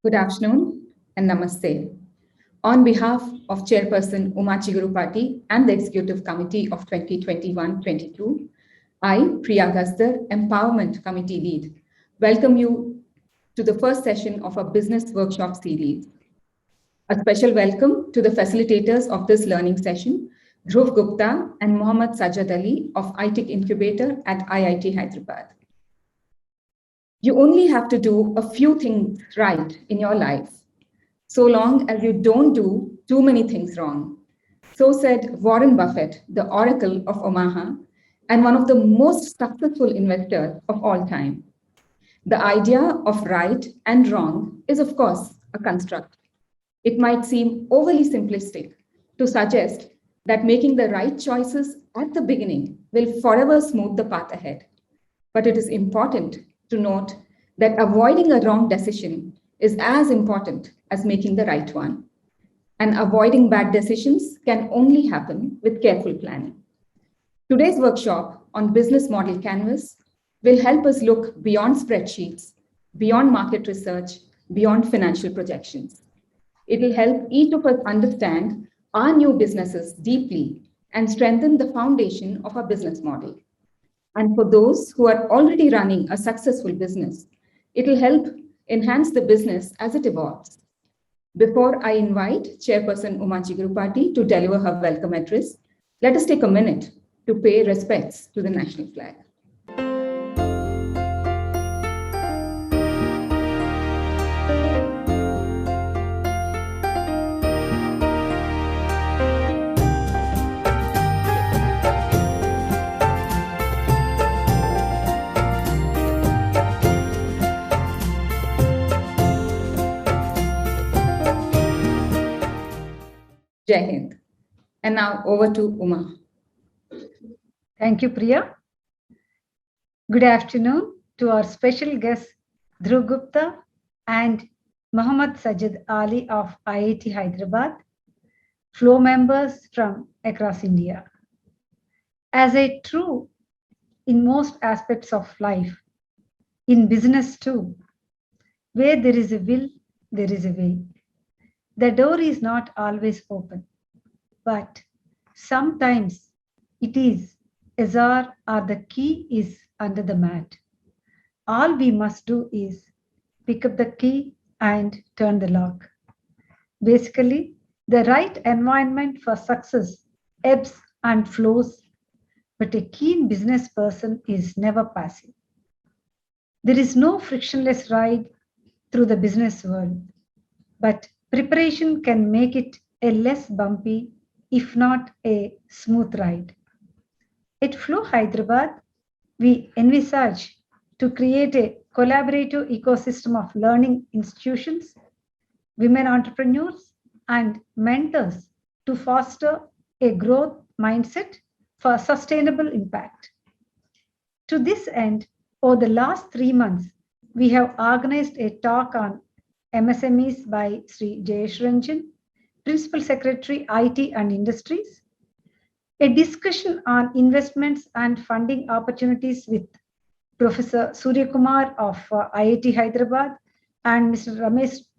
Good afternoon and namaste. On behalf of Chairperson Uma Chigurupati and the Executive Committee of 2021-22, I, Priya Gasdar, Empowerment Committee Lead, welcome you to the first session of our Business Workshop series. A special welcome to the facilitators of this learning session, Dhruv Gupta and Mohammad Sajjad Ali of ITIC Incubator at IIT Hyderabad. You only have to do a few things right in your life, so long as you don't do too many things wrong. So said Warren Buffett, the Oracle of Omaha, and one of the most successful investors of all time. The idea of right and wrong is, of course, a construct. It might seem overly simplistic to suggest that making the right choices at the beginning will forever smooth the path ahead. But it is important to note that avoiding a wrong decision is as important as making the right one. And avoiding bad decisions can only happen with careful planning. Today's workshop on business model canvas will help us look beyond spreadsheets, beyond market research, beyond financial projections. It will help each of us understand our new businesses deeply and strengthen the foundation of our business model. And for those who are already running a successful business, it will help enhance the business as it evolves. Before I invite Chairperson Uma Chigurupati to deliver her welcome address, let us take a minute to pay respects to the national flag. Jai Hind. And now over to Uma. Thank you, Priya. Good afternoon to our special guests, Dhruv Gupta and Mohammad Sajjad Ali of IIT Hyderabad, flow members from across India. As a true in most aspects of life, in business too, where there is a will, there is a way. The door is not always open, but sometimes it is azar or the key is under the mat. All we must do is pick up the key and turn the lock. Basically, the right environment for success ebbs and flows, but a keen business person is never passive. There is no frictionless ride through the business world, but preparation can make it a less bumpy, if not a smooth ride. At Flow Hyderabad, we envisage to create a collaborative ecosystem of learning institutions, women entrepreneurs, and mentors to foster a growth mindset for sustainable impact. To this end, over the last 3 months, we have organized a talk on MSMEs by Sri Jayesh Ranjan, Principal Secretary, IT and Industries, a discussion on investments and funding opportunities with Professor Surya Kumar of IIT Hyderabad and Mr.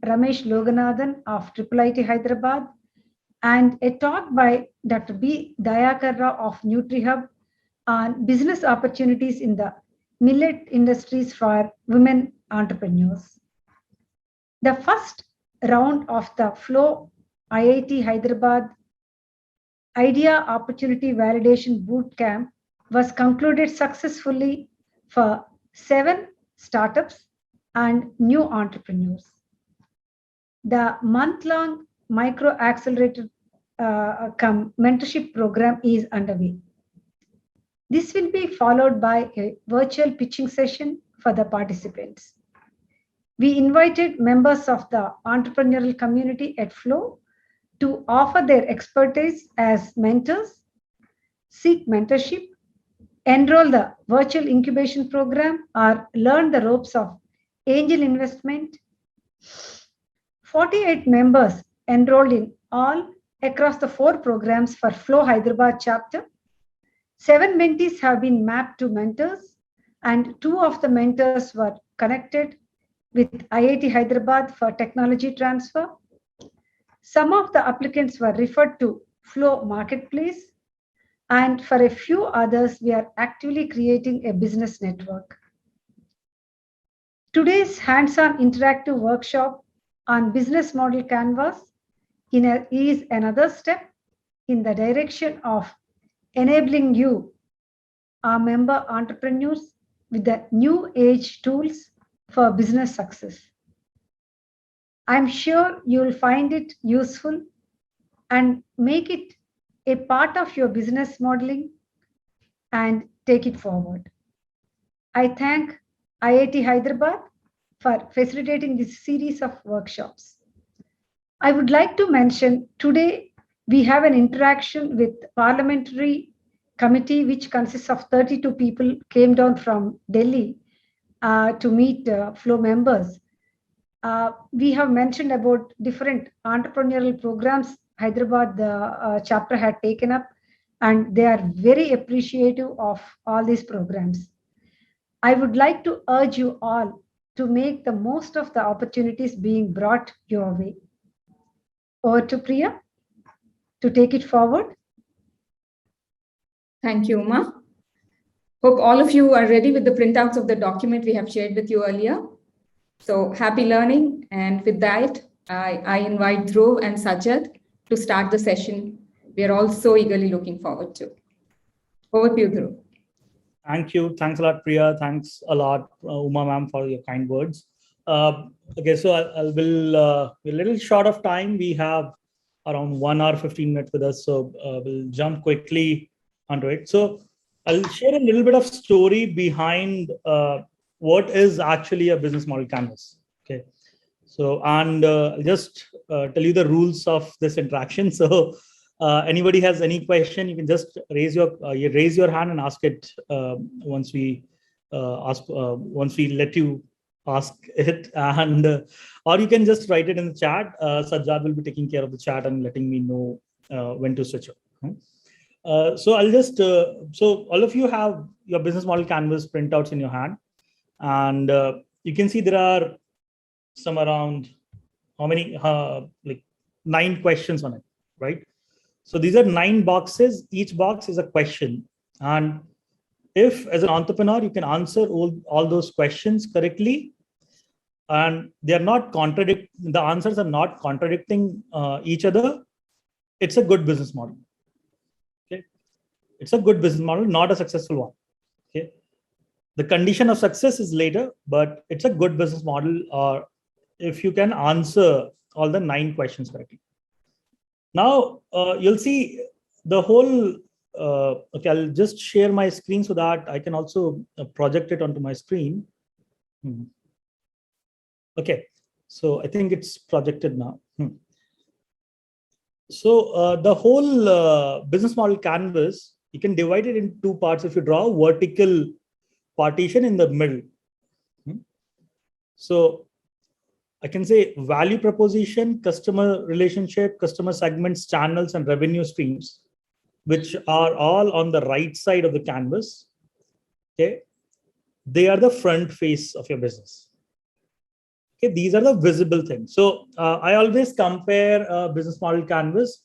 Ramesh Loganathan of IIIT Hyderabad, and a talk by Dr. B. Dayakar Rao of NutriHub on business opportunities in the millet industries for women entrepreneurs. The first round of the Flow IIT Hyderabad Idea Opportunity Validation Bootcamp was concluded successfully for 7 startups and new entrepreneurs. The month-long micro accelerator mentorship program is underway. This will be followed by a virtual pitching session for the participants. We invited members of the entrepreneurial community at Flow to offer their expertise as mentors, seek mentorship, enroll the virtual incubation program, or learn the ropes of angel investment. 48 members enrolled in all across the 4 programs for Flow Hyderabad chapter. 7 mentees have been mapped to mentors, and 2 of the mentors were connected with IIT Hyderabad for technology transfer. Some of the applicants were referred to Flow Marketplace, and for a few others, we are actively creating a business network. Today's hands-on interactive workshop on business model canvas is another step in the direction of enabling you, our member entrepreneurs, with the new age tools for business success. I'm sure you'll find it useful and make it a part of your business modeling and take it forward. I thank IIT Hyderabad for facilitating this series of workshops. I would like to mention today we have an interaction with parliamentary committee which consists of 32 people came down from Delhi to meet Flow members. We have mentioned about different entrepreneurial programs Hyderabad chapter had taken up, and they are very appreciative of all these programs. I would like to urge you all to make the most of the opportunities being brought your way. Over to Priya to take it forward. Thank you, Uma. Hope all of you are ready with the printouts of the document we have shared with you earlier. So happy learning. And with that, I invite Dhruv and Sajad to start the session. We are all so eagerly looking forward to. Over to you, Dhruv. Thank you. Thanks a lot, Priya. Thanks a lot, Uma ma'am, for your kind words. Okay, so we're a little short of time. We have around 1 hour, 15 minutes with us. So we'll jump quickly onto it. So I'll share a little bit of story behind what is actually a business model canvas. Okay. So, and I'll just tell you the rules of this interaction. So anybody has any question, you can just raise your hand and ask it once we let you ask it, and or you can just write it in the chat. Sajjad will be taking care of the chat and letting me know when to switch off. So I'll just so all of you have your business model canvas printouts in your hand, and you can see there are some around how many like 9 questions on it, right? So these are 9 boxes. Each box is a question, and if as an entrepreneur you can answer all those questions correctly, and they are not the answers are not contradicting each other, it's a good business model. Okay, it's a good business model, not a successful one. Okay, the condition of success is later, but it's a good business model, or if you can answer all the 9 questions correctly. Now you'll see the whole. Okay, I'll just share my screen so that I can also project it onto my screen. Okay, so I think it's projected now. So the whole business model canvas, you can divide it in 2 parts if you draw a vertical partition in the middle. So I can say value proposition, customer relationship, customer segments, channels, and revenue streams, which are all on the right side of the canvas. Okay, they are the front face of your business. Okay, these are the visible things. So I always compare a business model canvas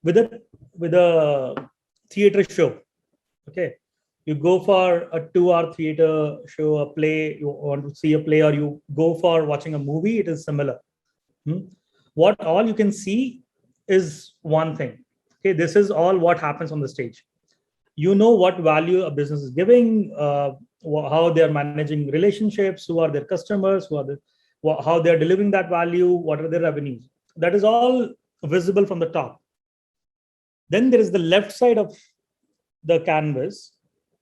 with a theater show. Okay, you go for a 2-hour theater show, a play, you want to see a play, or you go for watching a movie, it is similar. What all you can see is one thing. Okay, this is all what happens on the stage. You know what value a business is giving, how they are managing relationships, who are their customers, how they are delivering that value, what are their revenues. That is all visible from the top. Then there is the left side of the canvas,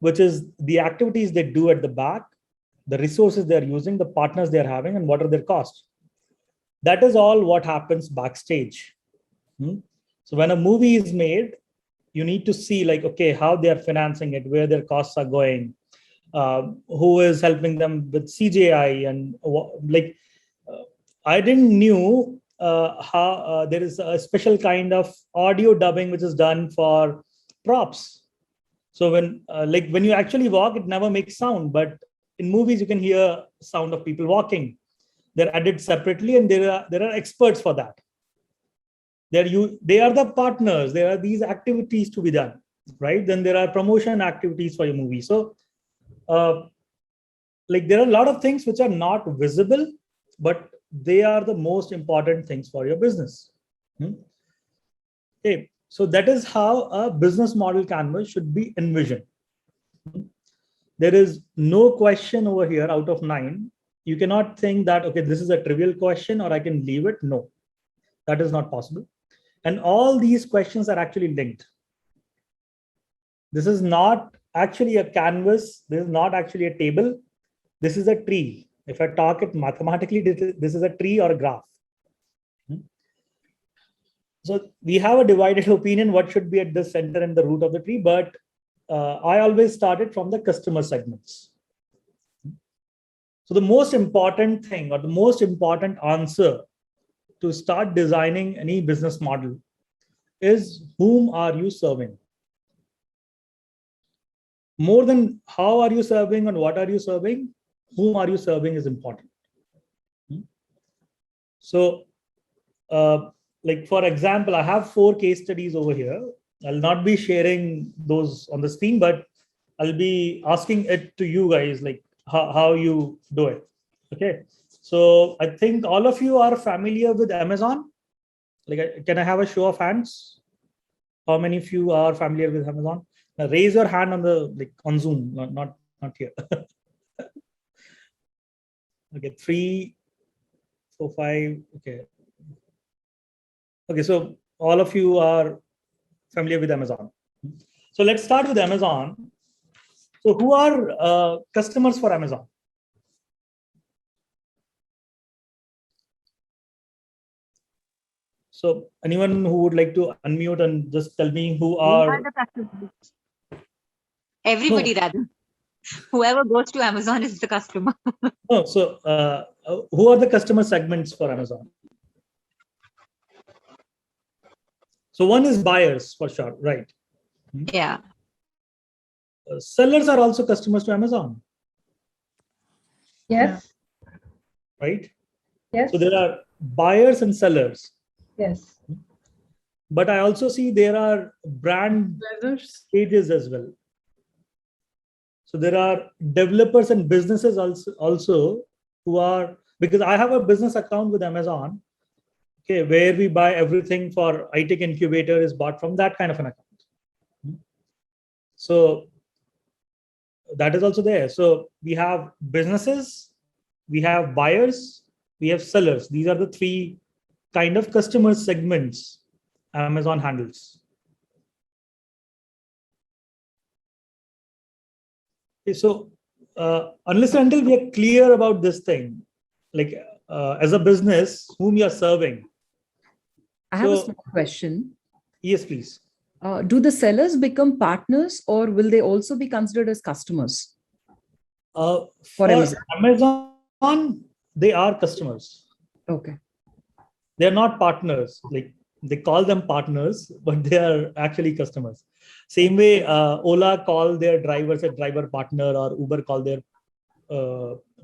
which is the activities they do at the back, the resources they're using, the partners they're having, and what are their costs. That is all what happens backstage. So when a movie is made, you need to see like, okay, how they are financing it, where their costs are going, who is helping them with CGI, and I didn't knew how there is a special kind of audio dubbing which is done for props. So when when you actually walk, it never makes sound, but in movies you can hear sound of people walking. They're added separately, and there are experts for that. They are the partners. There are these activities to be done, right? Then there are promotion activities for your movie. So, like there are a lot of things which are not visible, but they are the most important things for your business. Okay, so that is how a business model canvas should be envisioned. There is no question over here out of 9. You cannot think that, okay, this is a trivial question or I can leave it. No, that is not possible. And all these questions are actually linked. This is not actually a canvas. This is not actually a table. This is a tree. If I talk it mathematically, this is a tree or a graph. So we have a divided opinion what should be at the center and the root of the tree, but I always started from the customer segments. So the most important thing or the most important answer to start designing any business model is whom are you serving? More than how are you serving and what are you serving, whom are you serving is important. So like for example, I have 4 case studies over here. I'll not be sharing those on the screen, but I'll be asking it to you guys, like how you do it. Okay. So I think all of you are familiar with Amazon. Like, can I have a show of hands? How many of you are familiar with Amazon? Now raise your hand on the on Zoom, not here. Okay, 3, 4, 5. Okay. Okay, so all of you are familiar with Amazon. So let's start with Amazon. So who are customers for Amazon? So anyone who would like to unmute and just tell me who are the customers. Everybody rather. Whoever goes to Amazon is the customer. Oh, so who are the customer segments for Amazon? So one is buyers for sure, right? Yeah. Sellers are also customers to Amazon, Yes. right? Yes. So there are buyers and sellers. Yes. But I also see there are brand pages as well. So there are developers and businesses also who are, because I have a business account with Amazon, okay, where we buy everything for iTech Incubator is bought from that kind of an account. So that is also there. So we have businesses, we have buyers, we have sellers. These are the 3 kind of customer segments Amazon handles. Okay, so unless and until we are clear about this thing, like as a business, whom you are serving. I have a small question. Yes, please. Do the sellers become partners or will they also be considered as customers? For Amazon, they are customers. Okay. They're not partners. Like they call them partners, but they are actually customers. Same way Ola call their drivers a driver partner, or Uber call their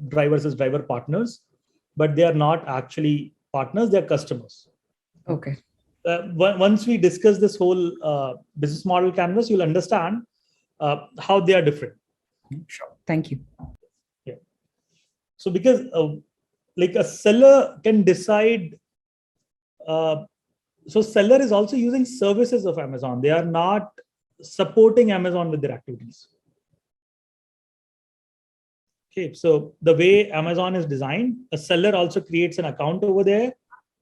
drivers as driver partners, but they are not actually partners, they're customers. Okay. Once we discuss this whole business model canvas, you'll understand how they are different. Sure. Thank you. Yeah. So because like a seller can decide, so seller is also using services of Amazon. They are not supporting Amazon with their activities. Okay, so the way Amazon is designed, a seller also creates an account over there,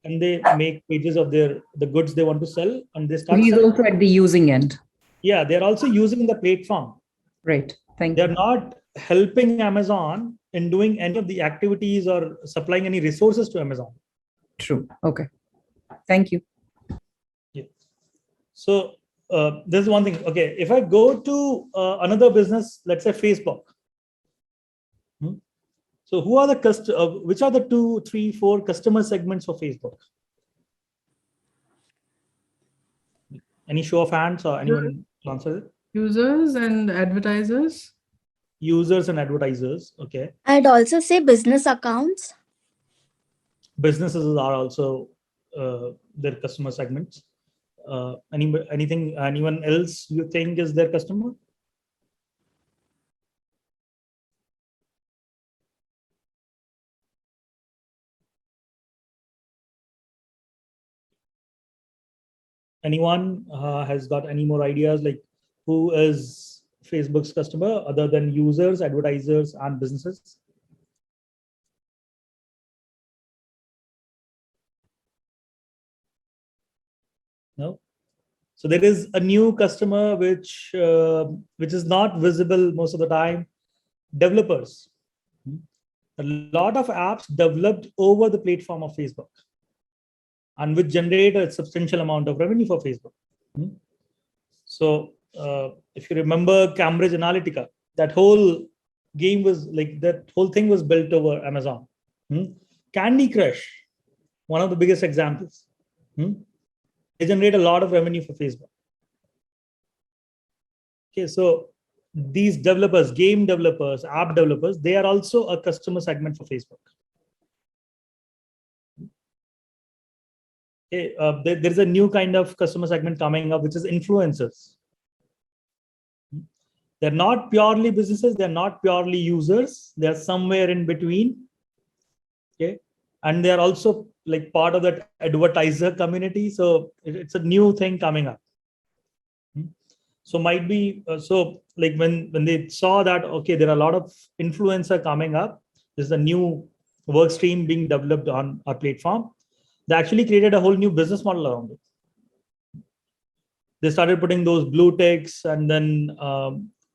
and they make pages of the goods they want to sell, and they start. He's also at the using end. Yeah, they're also using the platform. Right. Thank you. They're not helping Amazon in doing any of the activities or supplying any resources to Amazon. True. Okay. Thank you. Yeah. So this is one thing. Okay, if I go to another business, let's say Facebook. So who are the which are the 2, 3, 4 customer segments for Facebook? Any show of hands or anyone answer it? Users and advertisers. Users and advertisers. Okay. I'd also say business accounts. businesses are also their customer segments. Anyone else you think is their customer? Anyone has got any more ideas, like who is Facebook's customer other than users, advertisers, and businesses? No. So there is a new customer which is not visible most of the time. Developers. A lot of apps developed over the platform of Facebook, and which generate a substantial amount of revenue for Facebook. So if you remember Cambridge Analytica, that whole game was like, that whole thing was built over Amazon. Candy Crush, one of the biggest examples. They generate a lot of revenue for Facebook. Okay, so these developers, game developers, app developers, they are also a customer segment for Facebook. Okay, there's a new kind of customer segment coming up, which is influencers. They're not purely businesses, they're not purely users, they're somewhere in between. Okay, and they're also like part of that advertiser community. So it's a new thing coming up. So might be so like when they saw that, okay, there are a lot of influencer coming up, there's a new work stream being developed on our platform, they actually created a whole new business model around it. They started putting those blue ticks and then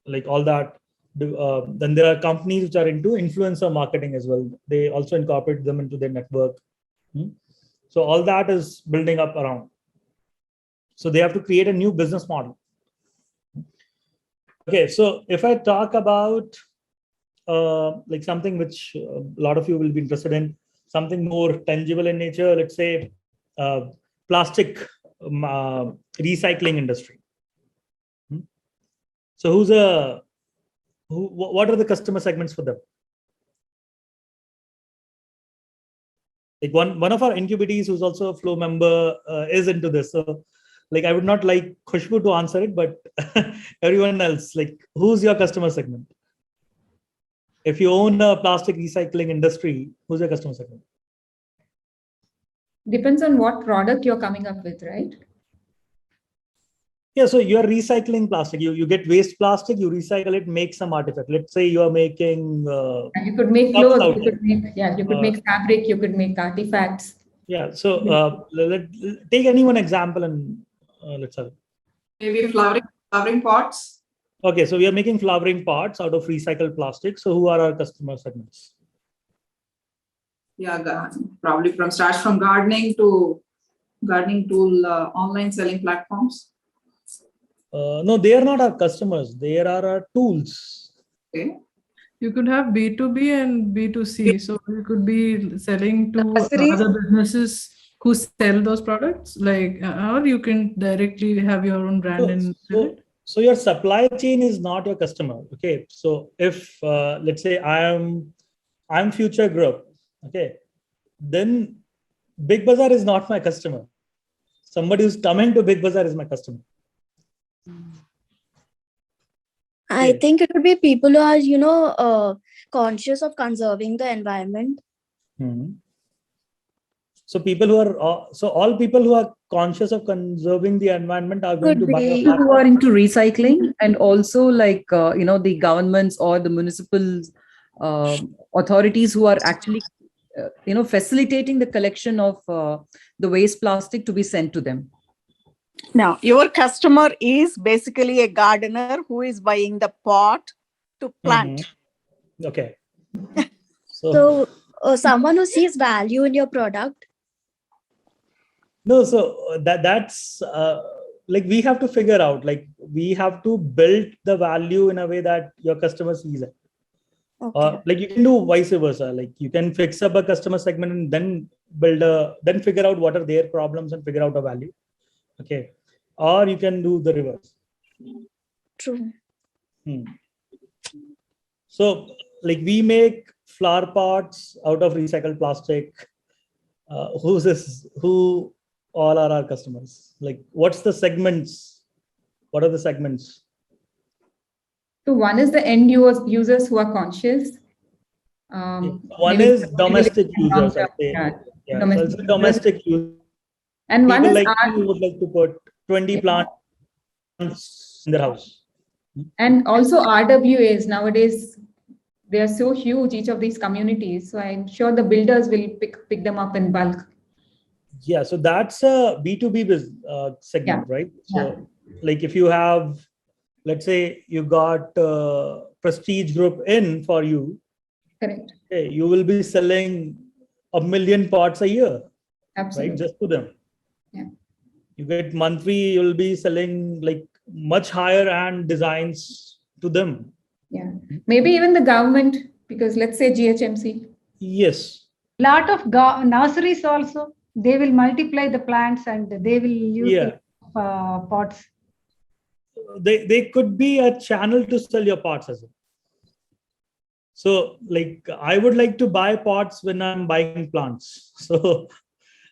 like all that. Then there are companies which are into influencer marketing as well. They also incorporate them into their network. So all that is building up around. So they have to create a new business model. Okay, so if I talk about like something which a lot of you will be interested in, something more tangible in nature, let's say plastic recycling industry. So what are the customer segments for them? Like one of our incubatees who's also a Flow member is into this. So like I would not like Khushbu to answer it, but everyone else, like who's your customer segment? If you own a plastic recycling industry, who's your customer segment? Depends on what product you're coming up with, right? Yeah, so you're recycling plastic. You get waste plastic, you recycle it, make some artifact. Let's say you are making. And you could make clothes. You could make fabric. You could make artifacts. Yeah. So take any one example and let's have it. Maybe flowering pots. Okay, so we are making flowering pots out of recycled plastic. So who are our customer segments? Yeah, probably starts from gardening tool, online selling platforms. No, they are not our customers. They are our tools. Okay. You could have B2B and B2C. So you could be selling to Accessories? other businesses who sell those products, like, or you can directly have your own brand and sell it. So your supply chain is not your customer. Okay. So if let's say I'm Future Group, okay, then Big Bazaar is not my customer. Somebody who's coming to Big Bazaar is my customer. I think it would be people who are, conscious of conserving the environment. So people who are, so all people who are conscious of conserving the environment are going to buy a People who are into recycling, and also like, the governments or the municipal authorities who are actually, facilitating the collection of the waste plastic to be sent to them. Now, your customer is basically a gardener who is buying the pot to plant. Okay. So someone who sees value in your product. No, so that's like we have to figure out, like we have to build the value in a way that your customer sees it. Okay. Like you can do vice versa. Like you can fix up a customer segment and then then figure out what are their problems and figure out a value. Okay. Or you can do the reverse. True. So like we make flower pots out of recycled plastic. Who's this? Who all are our customers? Like, what's the segments? What are the segments? So one is the end users who are conscious. One maybe is domestic users, I'll long-term, say. yeah, Yeah, so domestic it's a users. domestic user. And one People is like me who would like to put 20 plants in their house. and also RWAs nowadays, they are so huge, each of these communities. So I'm sure the builders will pick them up in bulk. Yeah, so that's a B2B segment, right? So like if you have, let's say you got Prestige Group in for you, Correct. okay, you will be selling 1 million pots a year, Absolutely. right? Just to them. Yeah. You get monthly, you'll be selling like much higher end designs to them. Yeah. Maybe even the government, because let's say GHMC. Yes. Lot of nurseries also, they will multiply the plants and they will use the pots. They could be a channel to sell your pots as well. So like I would like to buy pots when I'm buying plants. So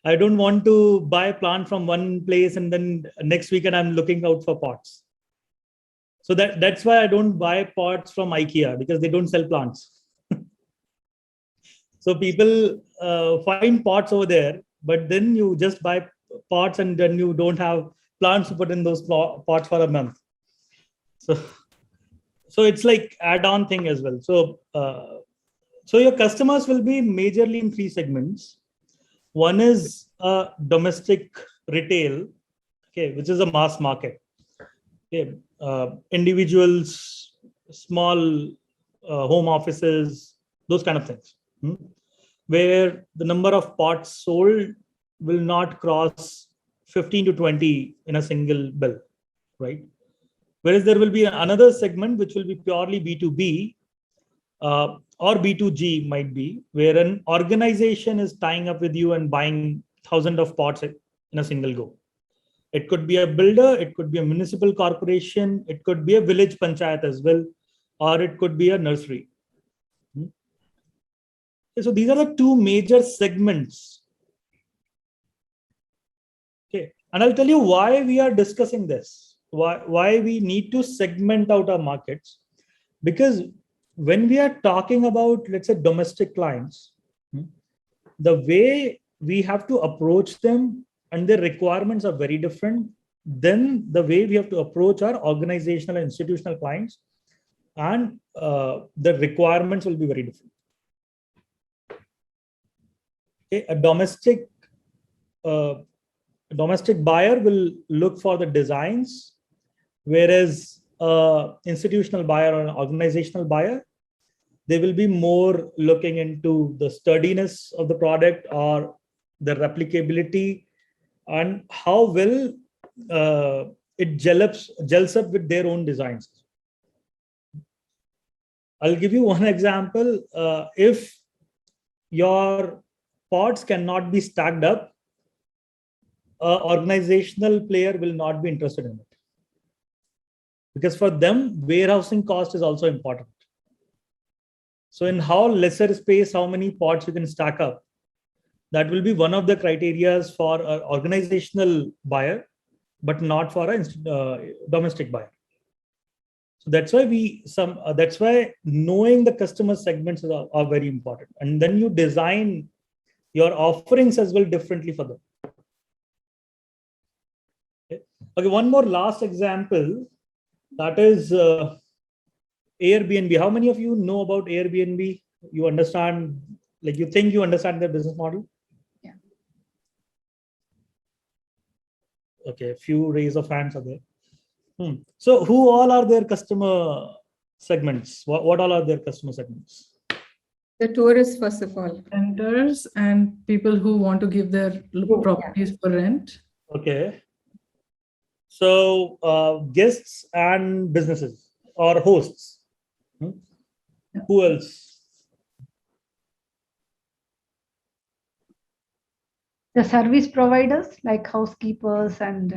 I don't want to buy a plant from one place and then next weekend I'm looking out for pots. So that's why I don't buy pots from IKEA, because they don't sell plants. So people find pots over there, but then you just buy pots and then you don't have plants to put in those pots for a month. So it's like add-on thing as well. So your customers will be majorly in 3 segments. One is domestic retail, okay, which is a mass market. Okay, individuals, small home offices, those kind of things, where the number of pots sold will not cross 15 to 20 in a single bill, right? Whereas there will be another segment which will be purely B2B or B2G might be, where an organization is tying up with you and buying thousands of pots in a single go. It could be a builder, it could be a municipal corporation, it could be a village panchayat as well, or it could be a nursery. So these are the 2 major segments. Okay, and I'll tell you why we are discussing this, why we need to segment out our markets. Because when we are talking about, let's say, domestic clients, the way we have to approach them and their requirements are very different than the way we have to approach our organizational and institutional clients, and the requirements will be very different. Okay, a domestic buyer will look for the designs, whereas institutional buyer or an organizational buyer, they will be more looking into the sturdiness of the product or the replicability and how well it gels up with their own designs. I'll give you one example. If your pots cannot be stacked up, an organizational player will not be interested in it. Because for them, warehousing cost is also important. So in how lesser space, how many pots you can stack up, that will be one of the criteria for an organizational buyer, but not for a domestic buyer. So that's why that's why knowing the customer segments are very important. And then you design your offerings as well differently for them. Okay, one more last example, that is Airbnb. How many of you know about Airbnb? You understand, like you think you understand their business model? Yeah. Okay, a few raise of hands are there. So who all are their customer segments? What all are their customer segments? The tourists, first of all. Renters and people who want to give their properties for rent. Okay. So guests and businesses or hosts. Who else? The service providers like housekeepers and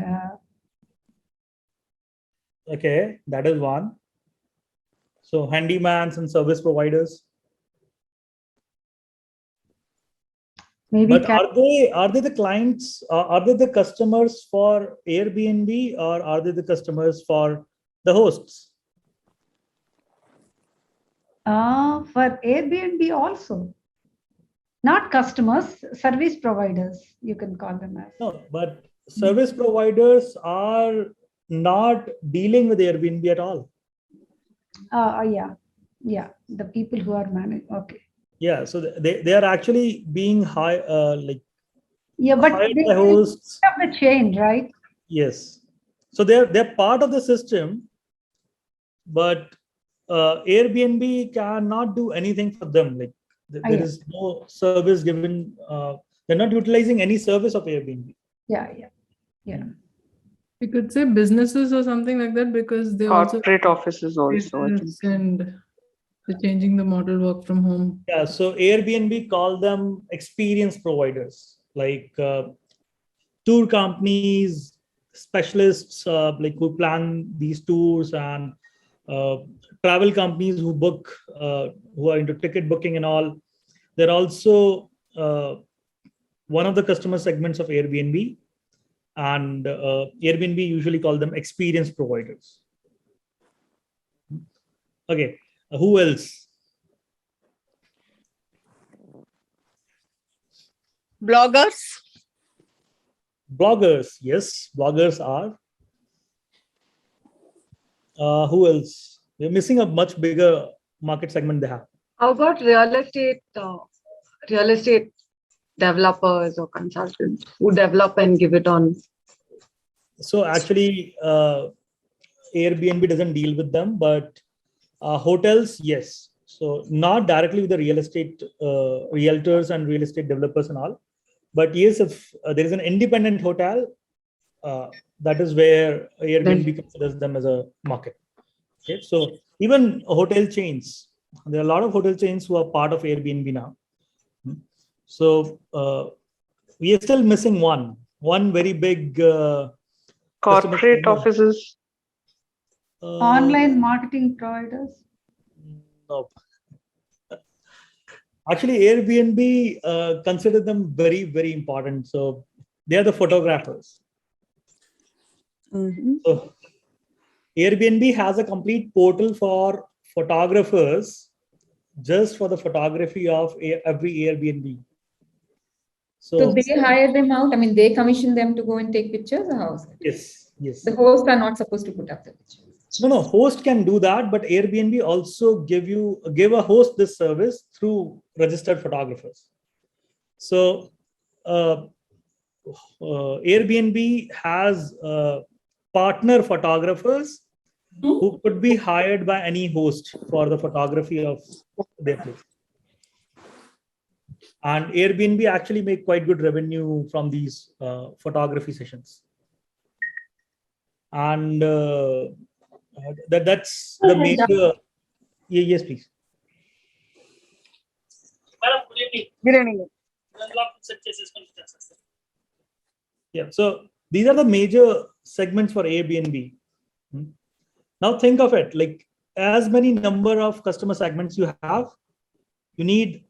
Okay, that is one. So handymans and service providers. Maybe But are they the clients? Are they the customers for Airbnb, or are they the customers for the hosts? for Airbnb also. Not customers, service providers, you can call them as. No, but service providers are not dealing with Airbnb at all. Yeah, the people who are managed. Okay. Yeah, so they are actually being hired But hired they by hosts. have the chain, right? Yes, so they're part of the system, but Airbnb cannot do anything for them. Like there is no service given. They're not utilizing any service of Airbnb. Yeah. We could say businesses or something like that, because they Corporate offices also. I think. and they're changing the model, work from home. Yeah, so Airbnb call them experience providers, like tour companies, specialists, like who plan these tours, and travel companies who book, who are into ticket booking and all. They're also one of the customer segments of Airbnb, and Airbnb usually call them experience providers. Okay, who else? Bloggers. Bloggers, yes, bloggers are. Who else? We're missing a much bigger market segment they have. How about real estate developers or consultants who develop and give it on? So actually, Airbnb doesn't deal with them, but hotels, yes. So not directly with the real estate realtors and real estate developers and all, but yes, if there is an independent hotel, that is where Airbnb considers them as a market. Okay, so even hotel chains, there are a lot of hotel chains who are part of Airbnb now. So we are still missing one very big Corporate offices. Online marketing providers. No. Actually, Airbnb consider them very, very important. So they are the photographers. So Airbnb has a complete portal for photographers just for the photography of every Airbnb. So they hire them out. I mean, they commission them to go and take pictures, or how is it? Yes. The hosts are not supposed to put up the pictures. No, host can do that, but Airbnb also give a host this service through registered photographers. So Airbnb has partner photographers who could be hired by any host for the photography of their place. And Airbnb actually make quite good revenue from these photography sessions. And that's the major. Yes, please. Good evening. Yeah, so these are the major segments for Airbnb. Now think of it, like as many number of customer segments you have, you need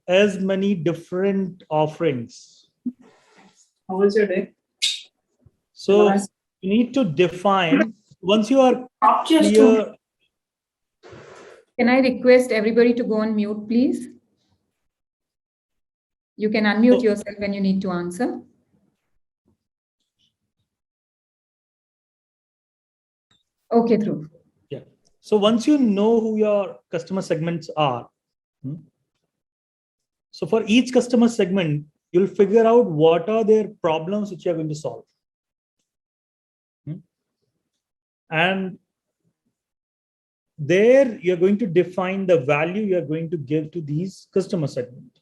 as many different offerings. How was your day? So you need to define, once you are clear. Can I request everybody to go on mute, please? You can unmute yourself when you need to answer. Okay, Dhruv. Yeah. So once you know who your customer segments are, so for each customer segment, you'll figure out what are their problems which you're going to solve. And there you're going to define the value you're going to give to these customer segments.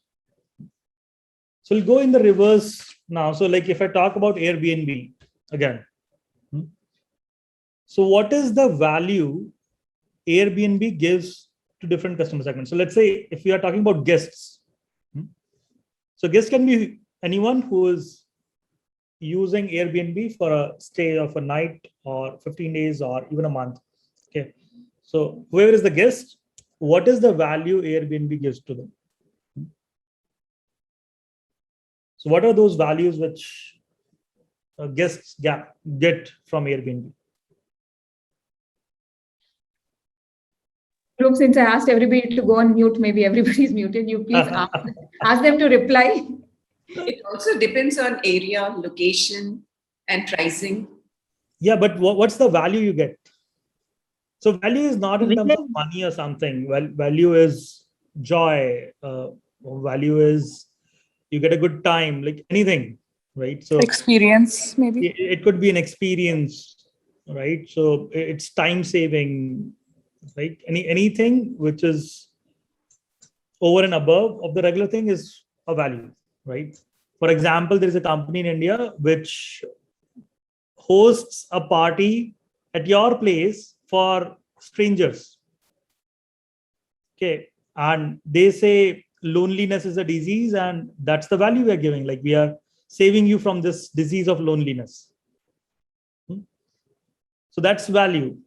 So we'll go in the reverse now. So like if I talk about Airbnb again. So what is the value Airbnb gives to different customer segments? So let's say if we are talking about guests. So guests can be anyone who is using Airbnb for a stay of a night or 15 days or even a month. Okay. So whoever is the guest, what is the value Airbnb gives to them? So what are those values which guests get from Airbnb? Group, since I asked everybody to go on mute, maybe everybody's muted. You please ask them to reply. It also depends on area, location, and pricing. Yeah, but what's the value you get? So value is not in terms of money or something. Well, value is joy. Value is you get a good time, like anything, right? So Experience, maybe. it could be an experience, right? So it's time saving, right? Anything which is over and above of the regular thing is a value, right? For example, there is a company in India which hosts a party at your place for strangers. Okay. And they say loneliness is a disease, and that's the value we are giving. Like, we are saving you from this disease of loneliness. So that's value.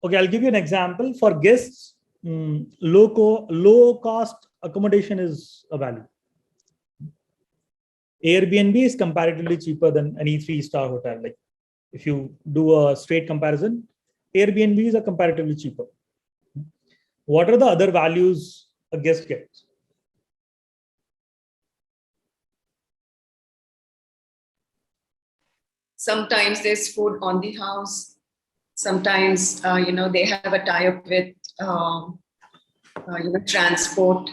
Okay, I'll give you an example. For guests, low cost accommodation is a value. Airbnb is comparatively cheaper than any 3-star hotel. Like, if you do a straight comparison, Airbnbs are comparatively cheaper. What are the other values a guest gets? Sometimes there's food on the house. Sometimes, they have a tie-up with, transport.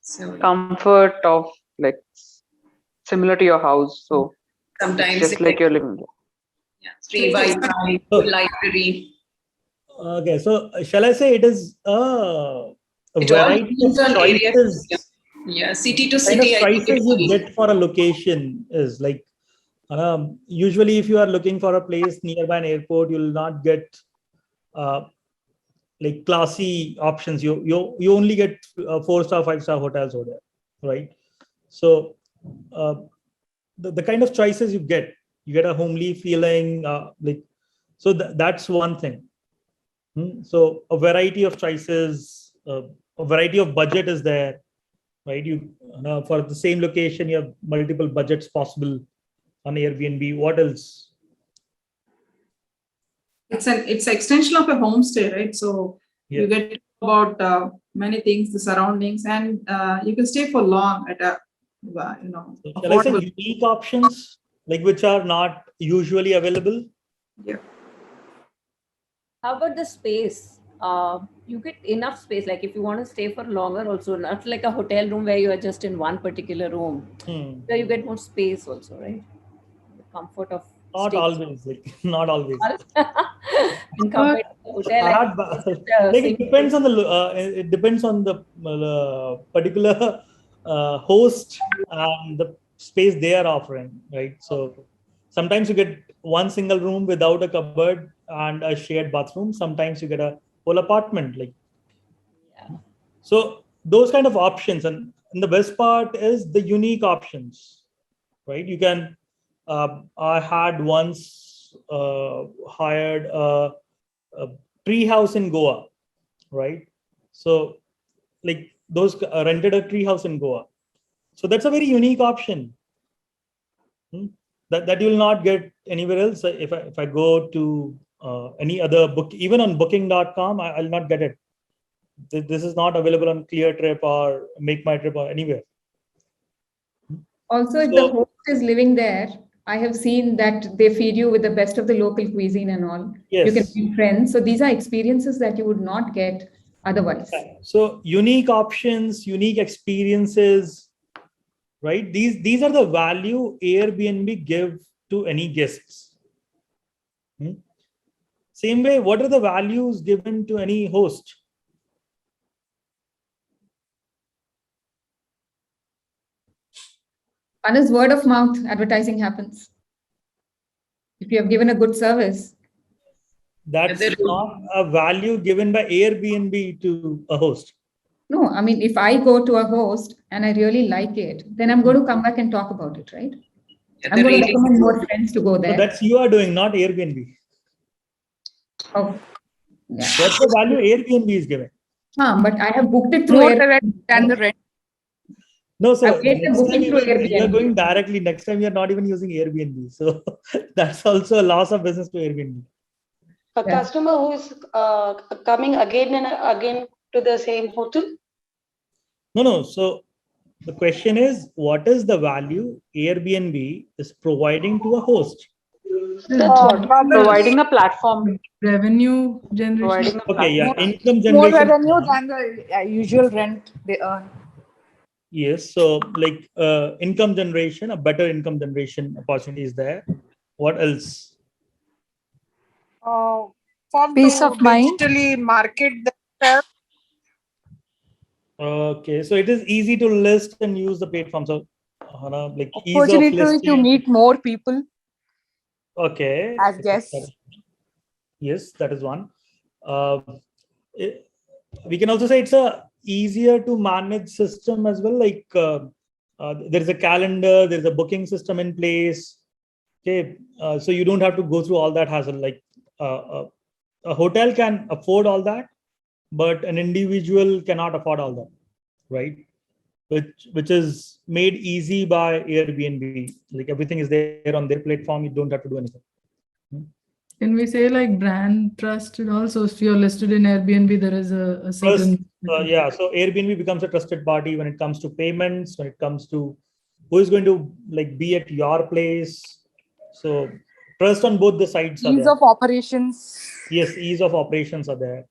So Comfort of like similar to your house. So sometimes it's just like you're living there. free Wi-Fi, good library. Okay, so shall I say it is a It all variety of depends on area. choices? Yeah, city to Kind of city. I think choices you it get for a location is like, usually if you are looking for a place nearby an airport, you will not get like classy options. You only get 4-star, 5-star hotels over there, right? So the kind of choices you get a homely feeling, so that's one thing. So a variety of choices, a variety of budget is there, right? For the same location, you have multiple budgets possible on Airbnb. What else? It's an extension of a homestay, right? So you get about many things, the surroundings, and you can stay for long at a Shall I say unique options, like which are not usually available? Yeah. How about the space? You get enough space. Like if you want to stay for longer, also not like a hotel room where you are just in one particular room. Where you get more space, also, right? The comfort of not staying. always, like not always. In compared to hotel, it depends on the particular host and the space they are offering, right? So sometimes you get one single room without a cupboard and a shared bathroom. Sometimes you get a whole apartment, like. So those kind of options, and the best part is the unique options, right? You can. I had once hired a tree house in Goa, right? So like those rented a tree house in Goa. So that's a very unique option that you will not get anywhere else. If I go to any other book, even on booking.com, I'll not get it. This is not available on ClearTrip or Make My Trip or anywhere. Also, if the host is living there, I have seen that they feed you with the best of the local cuisine and all. Yes. You can meet friends. So these are experiences that you would not get otherwise. So unique options, unique experiences, right? These are the value Airbnb give to any guests. Same way, what are the values given to any host? One is word of mouth advertising happens. If you have given a good service. That's not a value given by Airbnb to a host. No, I mean, if I go to a host and I really like it, then I'm going to come back and talk about it, right? I'm going to recommend more friends to go there. So that's you are doing, not Airbnb. Oh, yeah. That's the value Airbnb is giving. But I have booked it through More than the rent. No, so I've made the next time booking through you're Airbnb. going directly. Next time you're not even using Airbnb. So that's also a loss of business to Airbnb. A Yeah. customer who is coming again and again to the same hotel? No. So the question is, what is the value Airbnb is providing to a host? That's what. Providing a platform. Revenue generation. Providing a Okay, yeah, platform. income More generation. revenue than the usual rent they earn. Yes, so like income generation, a better income generation opportunity is there. What else? Peace of mind. Digitally market themselves. Okay, so it is easy to list and use the platform. So like ease of Opportunity to listing. meet more people Okay. as guests. Yes, that is one. We can also say it's a easier to manage system as well. Like there is a calendar, there is a booking system in place. Okay, so you don't have to go through all that hassle. Like a hotel can afford all that, but an individual cannot afford all that, right? Which is made easy by Airbnb. Like everything is there on their platform. You don't have to do anything. Can we say like brand trust and also if you're listed in Airbnb, there is a certain. Yeah, so Airbnb becomes a trusted party when it comes to payments, when it comes to who is going to like be at your place. So trust on both the sides. Ease of operations. Yes, ease of operations are there.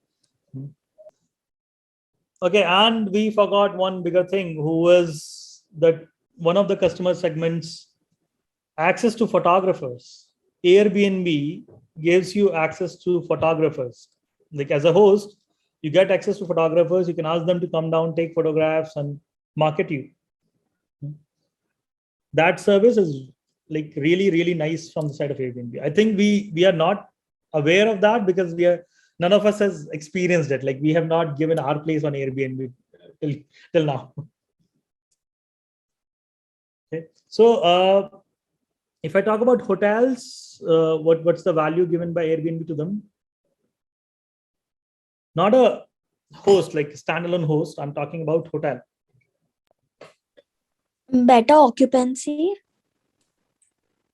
Okay, and we forgot one bigger thing, who was that one of the customer segments, access to photographers. Airbnb gives you access to photographers. Like as a host, you get access to photographers. You can ask them to come down, take photographs, and market you. That service is like really, really nice from the side of Airbnb. I think we are not aware of that because none of us has experienced it. Like we have not given our place on Airbnb till now. Okay, so if I talk about hotels, what's the value given by Airbnb to them? Not a host, like a standalone host. I'm talking about hotel. Better occupancy.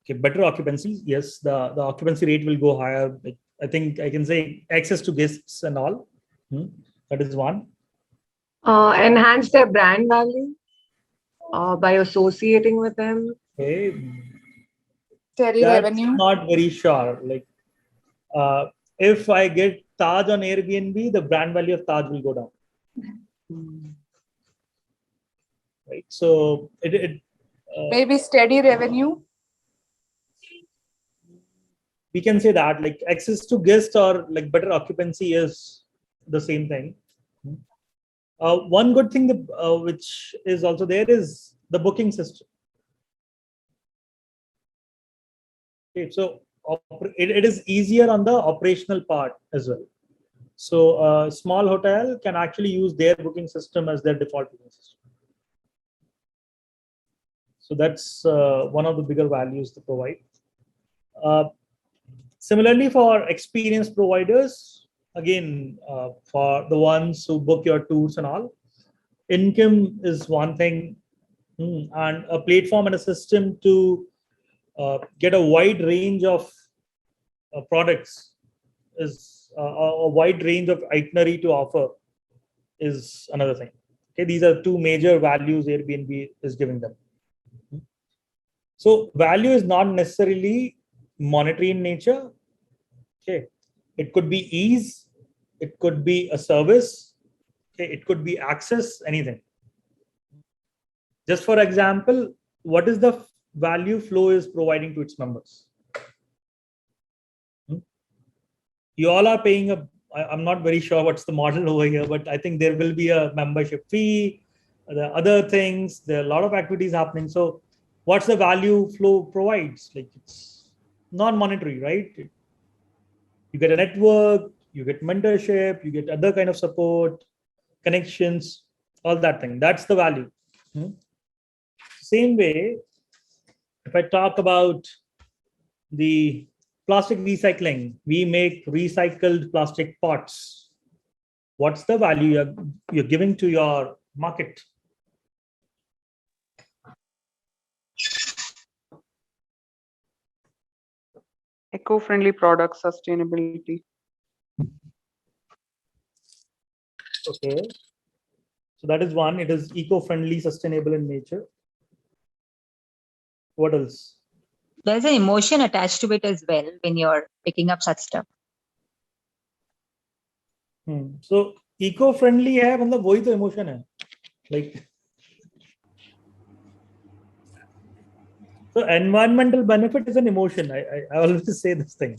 Okay, better occupancy. Yes, the occupancy rate will go higher. Like I think I can say access to guests and all. That is one. Enhance their brand value by associating with them. Okay. Steady That's revenue. Not very sure. Like if I get Taj on Airbnb, the brand value of Taj will go down. Right. So Maybe steady revenue. We can say that like access to guests or like better occupancy is the same thing. One good thing which is also there is the booking system. Okay, so it is easier on the operational part as well. So a small hotel can actually use their booking system as their default booking system. So that's one of the bigger values they provide. Similarly, for experience providers, again, for the ones who book your tours and all, income is one thing, and a platform and a system to get a wide range of products is a wide range of itinerary to offer is another thing. Okay, these are two major values Airbnb is giving them. So value is not necessarily monetary in nature. Okay, it could be ease, it could be a service, okay, it could be access, anything. Just for example, what is the value Flow is providing to its members? You all are paying I'm not very sure what's the model over here, but I think there will be a membership fee, the other things, there are a lot of activities happening. So what's the value Flow provides? Like it's non-monetary, right? You get a network, you get mentorship, you get other kind of support, connections, all that thing. That's the value. Same way, if I talk about the plastic recycling, we make recycled plastic pots. What's the value you're giving to your market? Eco-friendly products, sustainability. Okay. So that is one. It is eco-friendly, sustainable in nature. What else? There's an emotion attached to it as well when you're picking up such stuff. So eco-friendly है मतलब वही तो emotion है. Like, so environmental benefit is an emotion. I always say this thing.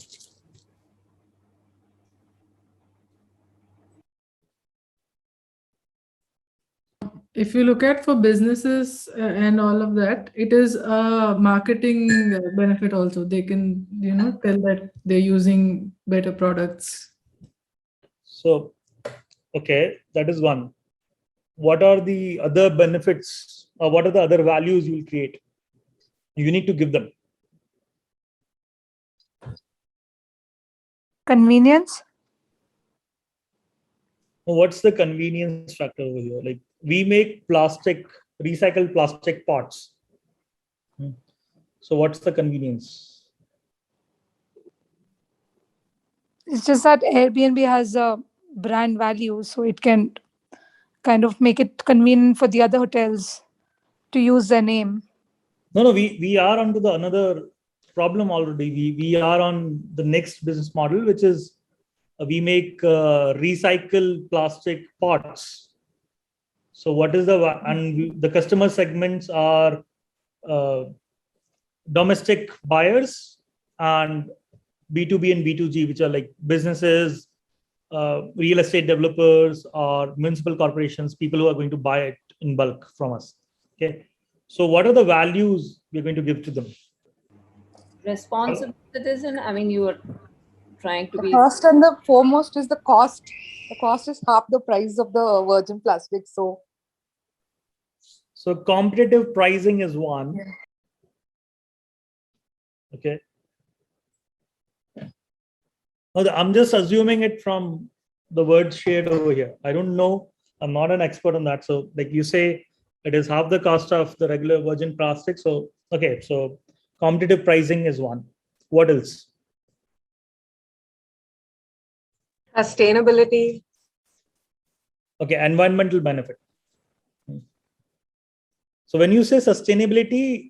If you look at for businesses and all of that, it is a marketing benefit also. They can, tell that they're using better products. So, okay, that is one. What are the other benefits or what are the other values you will create? You need to give them. Convenience. What's the convenience factor over here? Like, we make recycled plastic pots. So what's the convenience? It's just that Airbnb has a brand value, so it can kind of make it convenient for the other hotels to use their name. No, we are onto the another problem already. We are on the next business model, which is we make recycled plastic pots. So what is the customer segments are domestic buyers and B2B and B2G, which are like businesses, real estate developers or municipal corporations, people who are going to buy it in bulk from us. Okay. So what are the values we're going to give to them? Responsible citizen, I mean, you are trying to be. First and the foremost is the cost. The cost is half the price of the virgin plastic. So competitive pricing is one. Yeah. Okay. Now, I'm just assuming it from the word shared over here. I don't know. I'm not an expert on that. So like you say, it is half the cost of the regular virgin plastic. So, okay. So competitive pricing is one. What else? Sustainability. Okay. Environmental benefit. So when you say sustainability,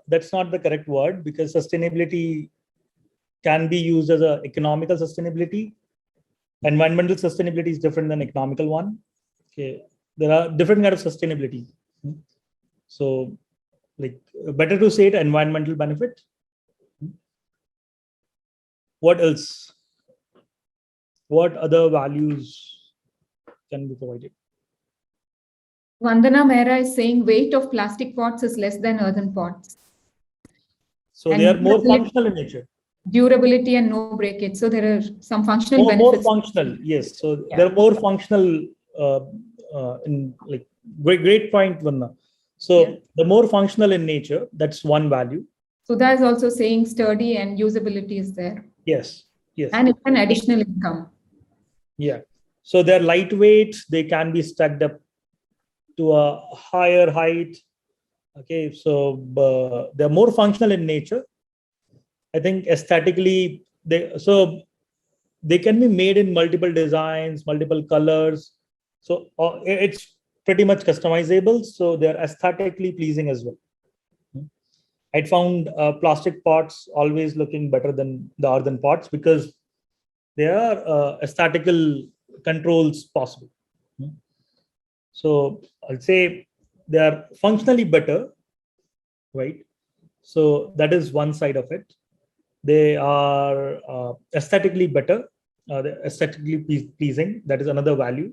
that's not the correct word because sustainability can be used as a economical sustainability. Environmental sustainability is different than economical one. Okay, there are different kinds of sustainability. So, like, better to say it environmental benefit. What else? What other values can be provided? Vandana Mehra is saying weight of plastic pots is less than earthen pots. So And they are more functional in nature. Durability and no breakage. So there are some functional More benefits. More functional, yes. So they're more functional in like great point, Vanna. So the more functional in nature, that's one value. Sudha is also saying sturdy and usability is there. Yes, yes. And it's an additional income. Yeah. So they're lightweight, they can be stacked up to a higher height. Okay, so they're more functional in nature. I think aesthetically, they can be made in multiple designs, multiple colors. So it's pretty much customizable. So they're aesthetically pleasing as well. I found plastic pots always looking better than the earthen pots because there are aesthetical controls possible. So I'll say they are functionally better, right? So that is one side of it. They are aesthetically better, they're aesthetically pleasing. That is another value.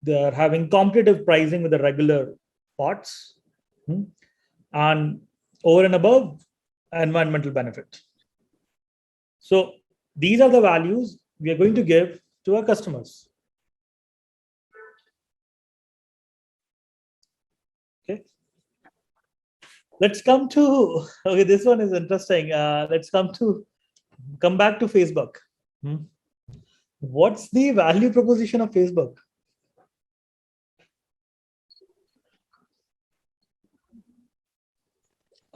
They are having competitive pricing with the regular pots, and over and above environmental benefit. So these are the values we are going to give to our customers. Okay. Let's come to, okay, this one is interesting. Let's come back to Facebook. What's the value proposition of Facebook?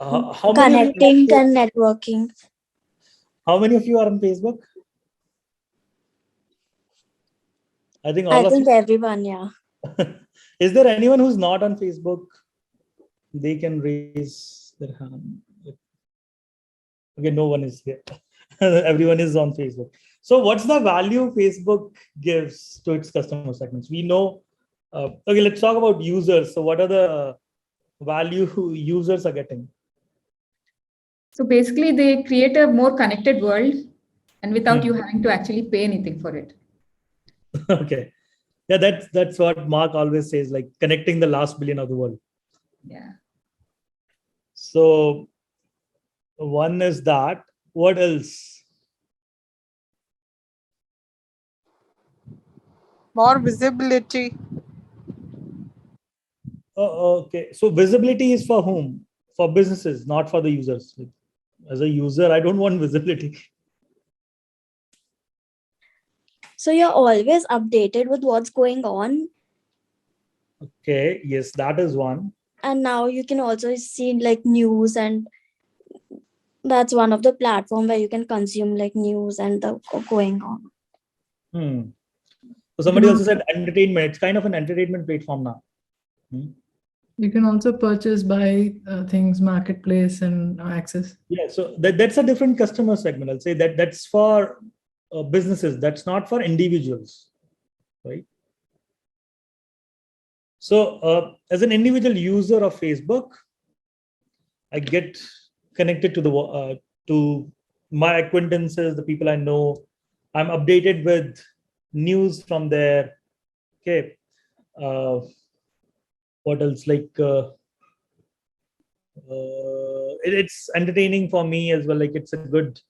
Connecting and networking. How many of you are on Facebook? I think all I of think you. everyone, yeah. Is there anyone who's not on Facebook? They can raise their hand. Okay, no one is here. Everyone is on Facebook. So what's the value Facebook gives to its customer segments? We know, okay, let's talk about users. So what are the value users are getting? So basically, they create a more connected world, and without you having to actually pay anything for it. Okay. Yeah, that's what Mark always says, like connecting the last billion of the world. Yeah. So one is that. What else? More visibility. Okay. So visibility is for whom? For businesses, not for the users. As a user, I don't want visibility. So you're always updated with what's going on. Okay. Yes, that is one. And now you can also see like news, and that's one of the platform where you can consume like news and the going on. So somebody also said entertainment. It's kind of an entertainment platform now. You can also purchase, buy things, marketplace, and access. Yeah, so that's a different customer segment. I'll say that's for businesses. That's not for individuals, right? So as an individual user of Facebook, I get connected to my acquaintances, the people I know. I'm updated with news from there. Okay. What else? Like it's entertaining for me as well. Like it's a good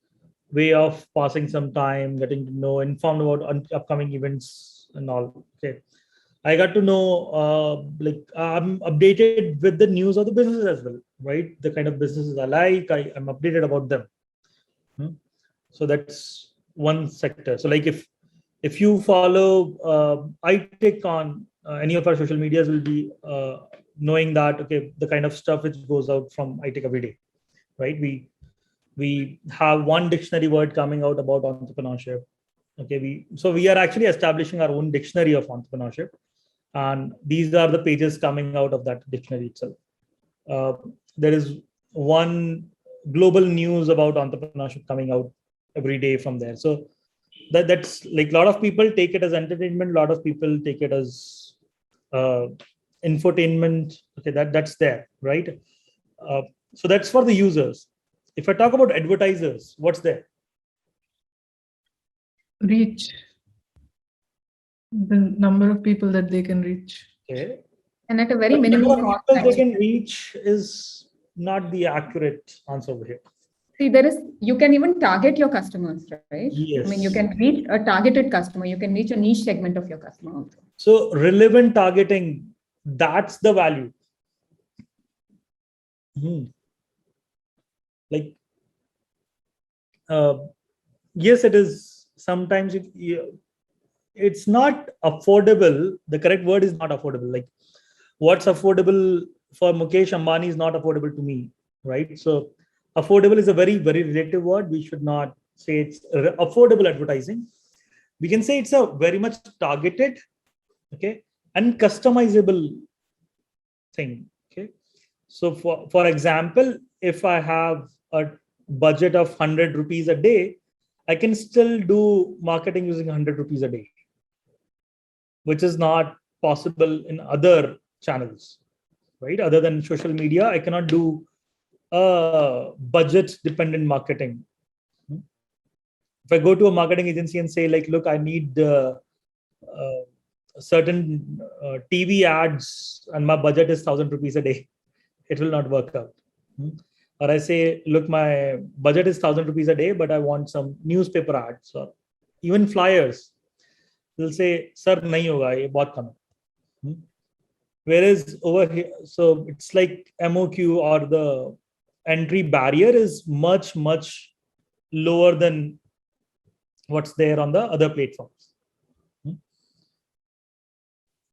way of passing some time, getting to know, informed about upcoming events and all. Okay. I got to know, like I'm updated with the news of the businesses as well, right? The kind of businesses I like, I'm updated about them. So that's one sector. So like if you follow iTech on any of our social medias, will be knowing that, okay, the kind of stuff which goes out from iTech every day, right? We have one dictionary word coming out about entrepreneurship. Okay, we are actually establishing our own dictionary of entrepreneurship, and these are the pages coming out of that dictionary itself. There is one global news about entrepreneurship coming out every day from there. So that's like a lot of people take it as entertainment. A lot of people take it as infotainment. Okay, that's there, right? So that's for the users. If I talk about advertisers, what's there? Reach. The number of people that they can reach. Okay. And at a very But minimal number of cost. people they can reach is not the accurate answer over here. See, you can even target your customers, right? Yes. I mean, you can reach a targeted customer. You can reach a niche segment of your customer also. So relevant targeting, that's the value. Like, yes, it is. Sometimes it's not affordable. The correct word is not affordable. Like, what's affordable for Mukesh Ambani is not affordable to me, right? So affordable is a very, very relative word. We should not say it's affordable advertising. We can say it's a very much targeted, okay, and customizable thing. Okay. So for example, if I have a budget of 100 rupees a day, I can still do marketing using 100 rupees a day, which is not possible in other channels, right? Other than social media, I cannot do budget dependent marketing. If I go to a marketing agency and say, like, look, I need certain TV ads and my budget is 1,000 rupees a day, it will not work out. Or I say, look, my budget is 1,000 rupees a day, but I want some newspaper ads or even flyers. They'll say, sir, nahi hoga, ye bahut kam hai. Whereas over here, so it's like MOQ, or the entry barrier is much, much lower than what's there on the other platforms.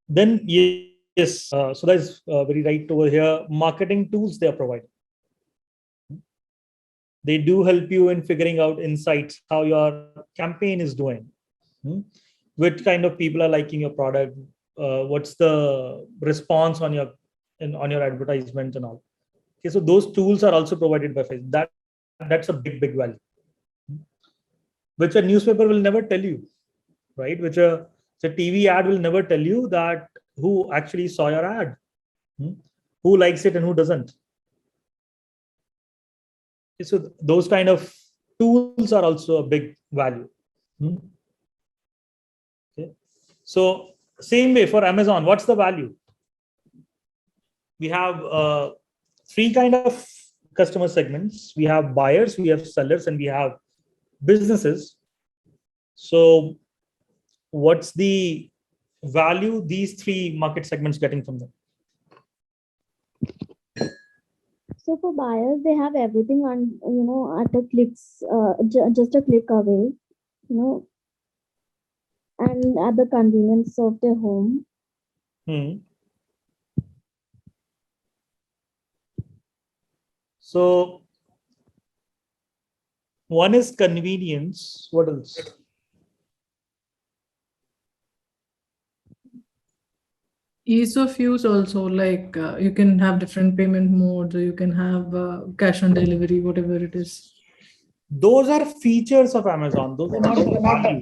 Then yes, so that's very right over here. Marketing tools they are providing. They do help you in figuring out insights, how your campaign is doing, which kind of people are liking your product, what's the response on your advertisement and all. Okay, so those tools are also provided by Facebook. That's a big value, which a newspaper will never tell you, right? Which a TV ad will never tell you that who actually saw your ad, who likes it and who doesn't. Okay, so those kind of tools are also a big value. Okay. So same way for Amazon, what's the value? We have 3 kind of customer segments. We have buyers, we have sellers, and we have businesses. So what's the value these 3 market segments getting from them? So for buyers, they have everything on, at a clicks, just a click away, and at the convenience of their home. So one is convenience. What else? Ease of use also, like you can have different payment modes, or you can have cash on delivery, whatever it is. Those are features of Amazon. Those are not the value.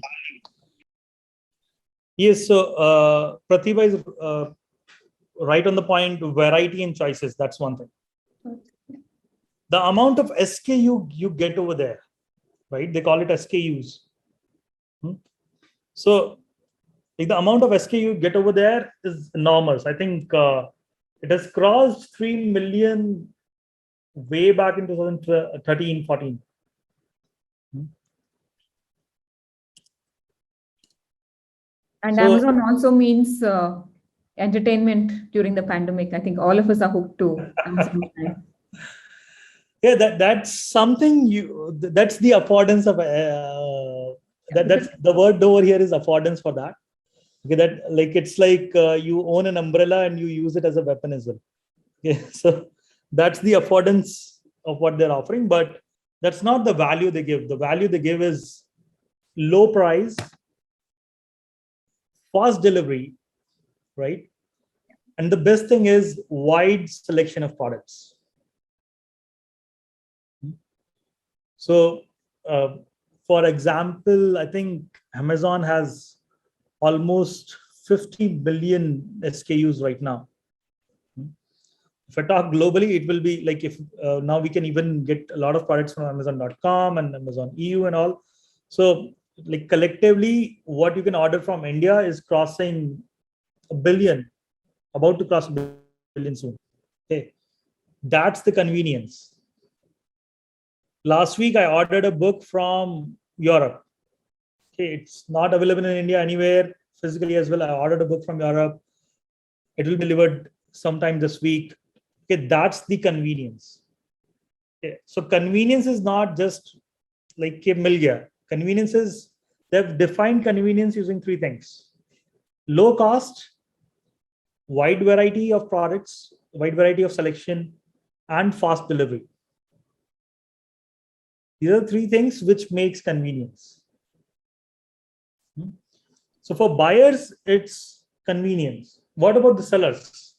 Yes, so Pratibha is right on the point. Variety and choices, that's one thing. The amount of SKU you get over there, right? They call it SKUs. So like the amount of SKU you get over there is enormous. I think it has crossed 3 million way back in 2013-14. And Amazon also means entertainment during the pandemic. I think all of us are hooked to Amazon Prime. Yeah, that's something that's the affordance of that's the word over here is affordance for that. Okay, that like it's like you own an umbrella and you use it as a weapon as well. Okay, so that's the affordance of what they're offering, but that's not the value they give. The value they give is low price, fast delivery, right? And the best thing is wide selection of products. So, for example, I think Amazon has almost 50 billion SKUs right now. If I talk globally, it will be like if now we can even get a lot of products from Amazon.com and Amazon EU and all. So like collectively, what you can order from India is crossing 1 billion, about to cross 1 billion soon. Okay, that's the convenience. Last week, I ordered a book from Europe. Okay, it's not available in India anywhere physically as well. I ordered a book from Europe. It will be delivered sometime this week. Okay, that's the convenience. Okay, so convenience is not just like mil gaya. Convenience is, they've defined convenience using 3 things: low cost, wide variety of products, wide variety of selection, and fast delivery. These are 3 things which makes convenience. So for buyers, it's convenience. What about the sellers?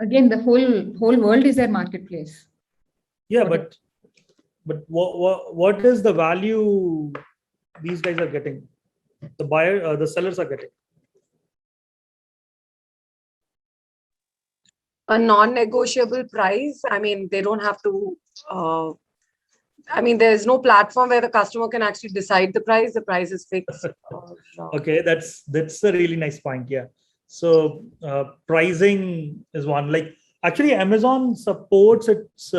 Again, the whole world is their marketplace. Yeah, but what is the value these guys are getting? The sellers are getting a non-negotiable price. I mean, they don't have to. I mean, there's no platform where the customer can actually decide the price. The price is fixed. Okay, that's a really nice point. Yeah. So pricing is one. Like actually, Amazon supports its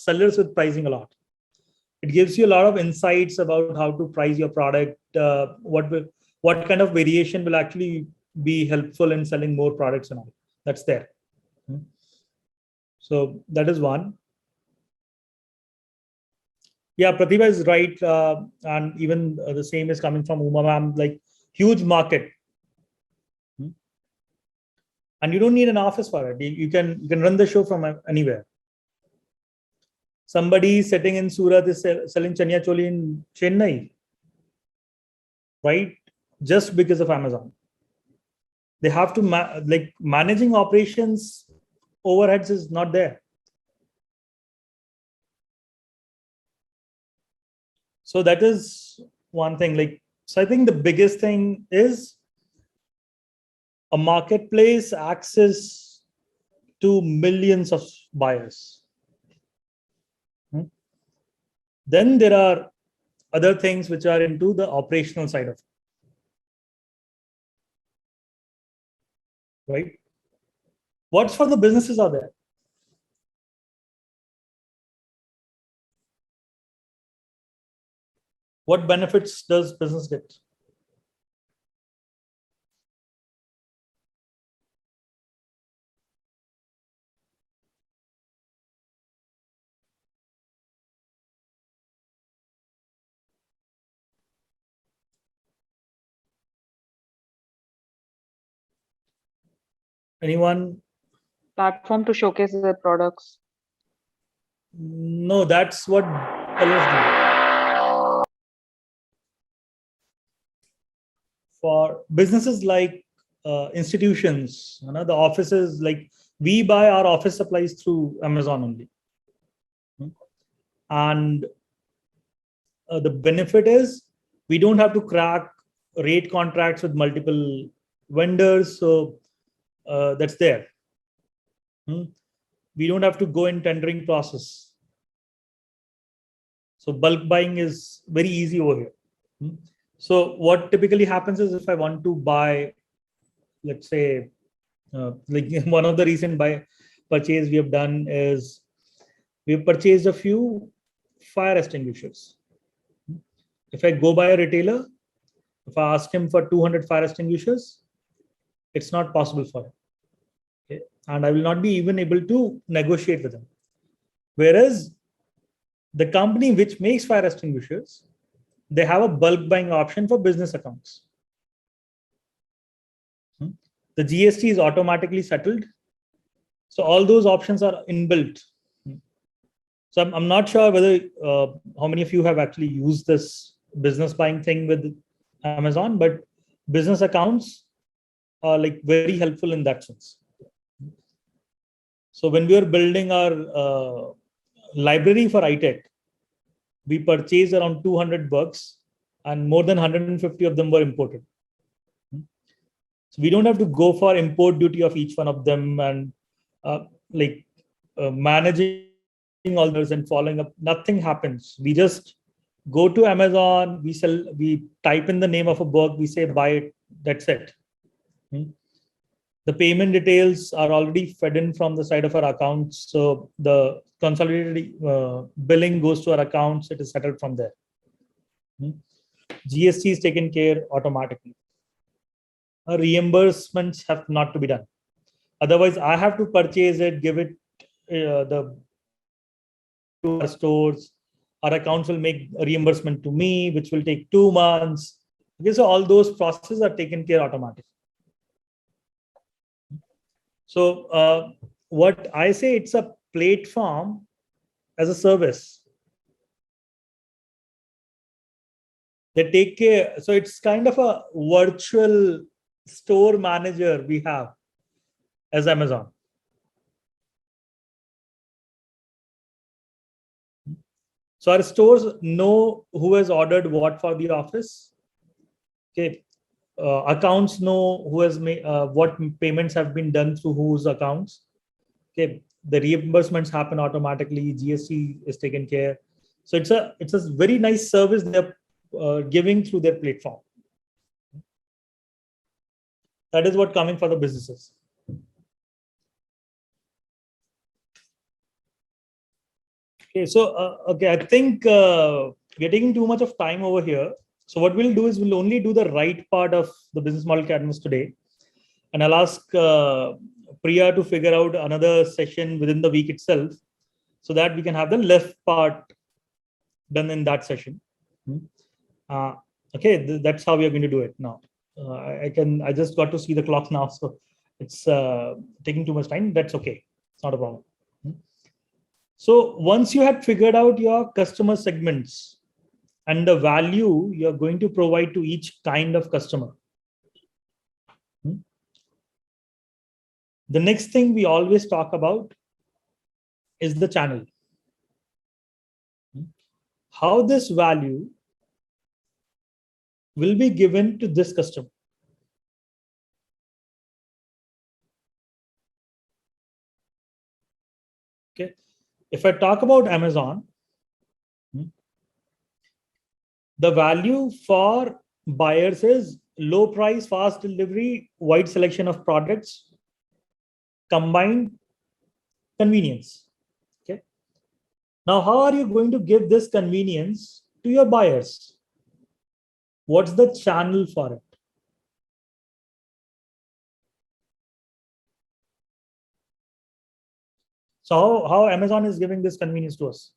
sellers with pricing a lot. It gives you a lot of insights about how to price your product. What kind of variation will actually be helpful in selling more products and all. That's there. So that is one. Yeah, Pratibha is right, and even the same is coming from Uma ma'am. Like huge market. and you don't need an office for it. You can run the show from anywhere. Somebody sitting in Surat is selling chania choli in Chennai, right? Just because of Amazon. They have to like managing operations overheads is not there. So that is one thing. Like, so I think the biggest thing is a marketplace access to millions of buyers. Then there are other things which are into the operational side of it. Right? What's for the businesses are there? What benefits does business get? Anyone? Platform to showcase their products. No, that's what sellers do. For businesses like institutions, the offices, like we buy our office supplies through Amazon only. And the benefit is we don't have to crack rate contracts with multiple vendors. So that's there. We don't have to go in tendering process. So bulk buying is very easy over here. So what typically happens is if I want to buy, let's say, like one of the recent purchase we have done is we've purchased a few fire extinguishers. If I go by a retailer, if I ask him for 200 fire extinguishers, it's not possible for him. Okay? And I will not be even able to negotiate with him. Whereas the company which makes fire extinguishers, they have a bulk buying option for business accounts. The GST is automatically settled. So all those options are inbuilt. So I'm not sure whether how many of you have actually used this business buying thing with Amazon, but business accounts are like very helpful in that sense. So when we were building our library for iTech, we purchased around 200 books and more than 150 of them were imported. So we don't have to go for import duty of each one of them and managing all those and following up. Nothing happens. We just go to Amazon, we type in the name of a book, we say buy it, that's it. The payment details are already fed in from the side of our accounts. So the consolidated billing goes to our accounts, it is settled from there. GST is taken care automatically. Reimbursements have not to be done. Otherwise, I have to purchase it, give it to our stores. Our accounts will make a reimbursement to me, which will take 2 months. Okay, so all those processes are taken care automatically. So what I say, it's a platform as a service. They take care. So it's kind of a virtual store manager we have as Amazon. So our stores know who has ordered what for the office. Okay. Accounts know who has made what payments have been done through whose accounts. Okay. The reimbursements happen automatically. GST is taken care. So it's a very nice service they're giving through their platform. That is what coming for the businesses. Okay, so I think we're taking too much of time over here. So what we'll do is we'll only do the right part of the business model canvas today, and I'll ask Priya to figure out another session within the week itself, so that we can have the left part done in that session. Okay, that's how we are going to do it now. I just got to see the clock now, so it's taking too much time, that's okay. It's not a problem. So once you had figured out your customer segments and the value you're going to provide to each kind of customer, the next thing we always talk about is the channel. How this value will be given to this customer. Okay, if I talk about Amazon, the value for buyers is low price, fast delivery, wide selection of products, combined convenience. Okay. Now, how are you going to give this convenience to your buyers? What's the channel for it? So how Amazon is giving this convenience to us?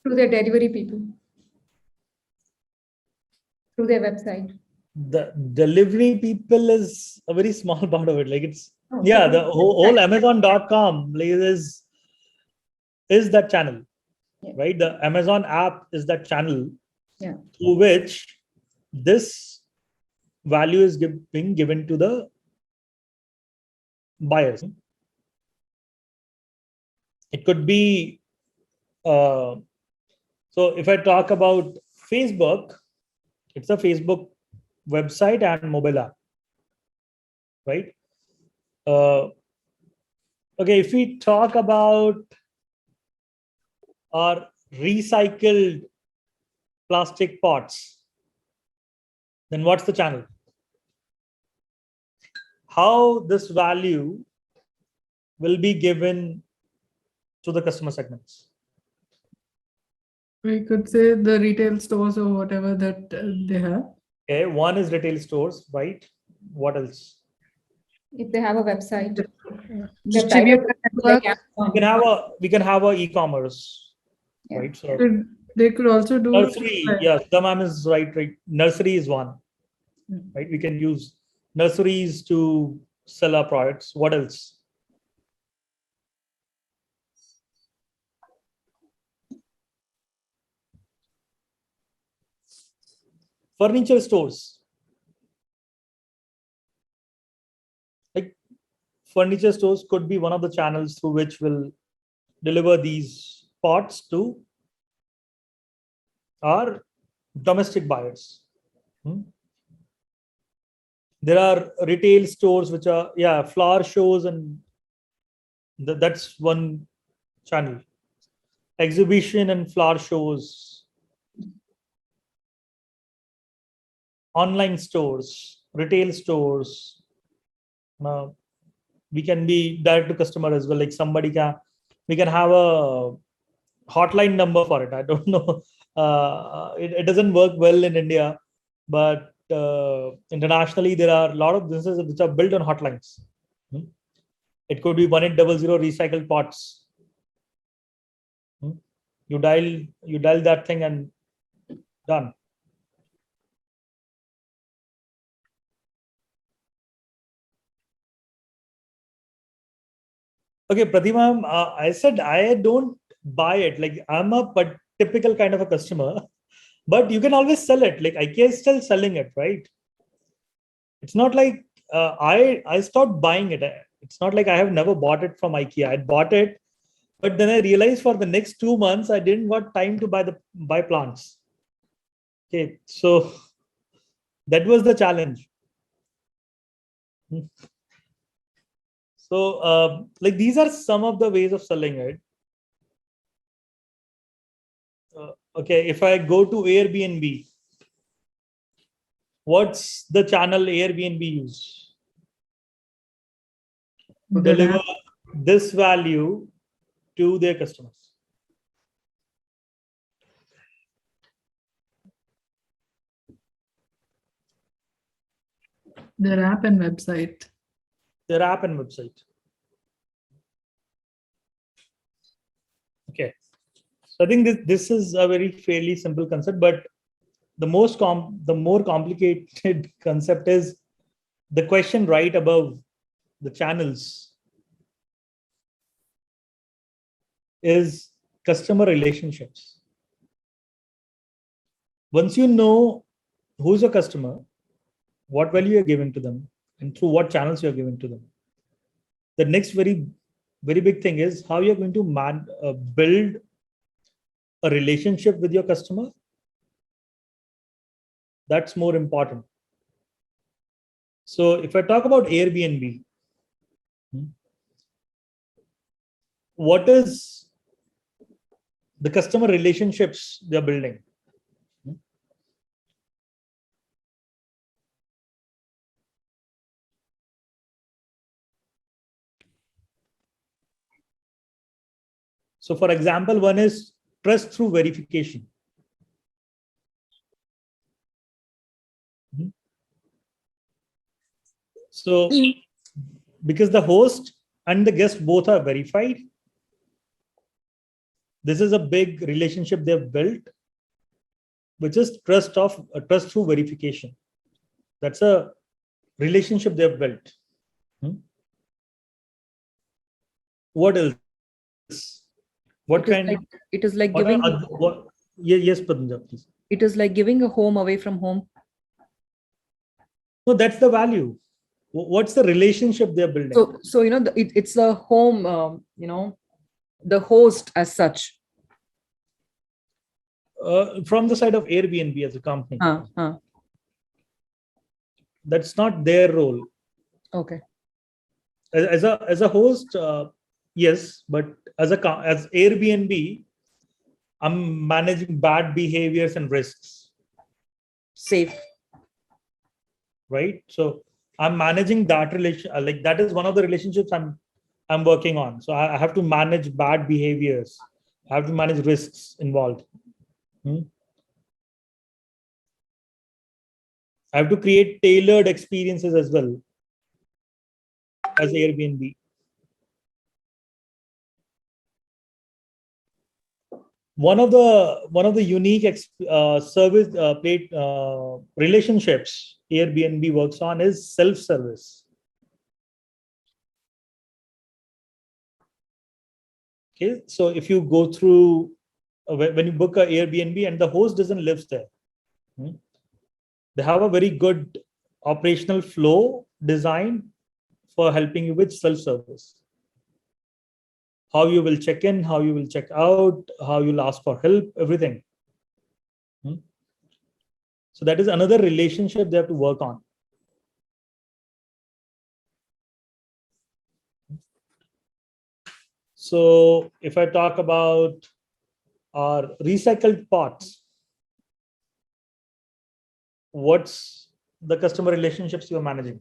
Through their delivery people, through their website. The delivery people is a very small part of it. Like it's, yeah, the whole Amazon.com is that channel, right? The Amazon app is that channel through which this value is being given to the buyers. It could be, so if I talk about Facebook, it's a Facebook website and mobile app, right? Okay, if we talk about our recycled plastic pots, then what's the channel? How this value will be given to the customer segments? We could say the retail stores or whatever that they have. Okay, one is retail stores, right? What else? If they have a website, Distributor network. We can have a e-commerce, right? So they could also do nursery. Yes, the ma'am is right. Nursery is one, right? We can use nurseries to sell our products. What else? Furniture stores. Like furniture stores could be one of the channels through which will deliver these pots to our domestic buyers. There are retail stores which are, flower shows, and that's one channel. Exhibition and flower shows. Online stores, retail stores. We can be direct to customer as well. Like we can have a hotline number for it. I don't know. It doesn't work well in India, but internationally there are a lot of businesses which are built on hotlines. It could be 1800 recycled pots. You dial that thing and done. Okay, Pratima, I said I don't buy it. Like I'm a typical kind of a customer, but you can always sell it. Like IKEA is still selling it, right? It's not like I stopped buying it. It's not like I have never bought it from IKEA. I bought it, but then I realized for the next 2 months I didn't got time to buy plants. Okay, so that was the challenge. So like these are some of the ways of selling it. Okay, if I go to Airbnb, what's the channel Airbnb use to deliver this value to their customers? Their app and website. Their app and website. Okay. So I think this is a very fairly simple concept, but the more complicated concept is the question right above the channels is customer relationships. Once you know who's your customer, what value you're giving to them, and through what channels you're giving to them, the next very big thing is how you're going to build a relationship with your customer. That's more important. So if I talk about Airbnb, what is the customer relationships they're building? So for example, one is trust through verification. So because the host and the guest both are verified, this is a big relationship they've built, which is trust through verification. That's a relationship they've built. What else? It is like giving. Yes, Padmja, please. It is like giving a home away from home. No, that's the value. What's the relationship they're building? So it's the home. The host as such. From the side of Airbnb as a company, that's not their role. Okay. As a host, yes, but as Airbnb, I'm managing bad behaviors and risks. Safe. Right. So I'm managing that relation. Like that is one of the relationships I'm working on. So I have to manage bad behaviors. I have to manage risks involved. I have to create tailored experiences as well as Airbnb. One of the unique service relationships Airbnb works on is self-service. Okay, so if you go through when you book an Airbnb and the host doesn't live there, they have a very good operational flow design for helping you with self-service. How you will check in, how you will check out, how you'll ask for help, everything. So that is another relationship they have to work on. So if I talk about our recycled pots, what's the customer relationships you're managing?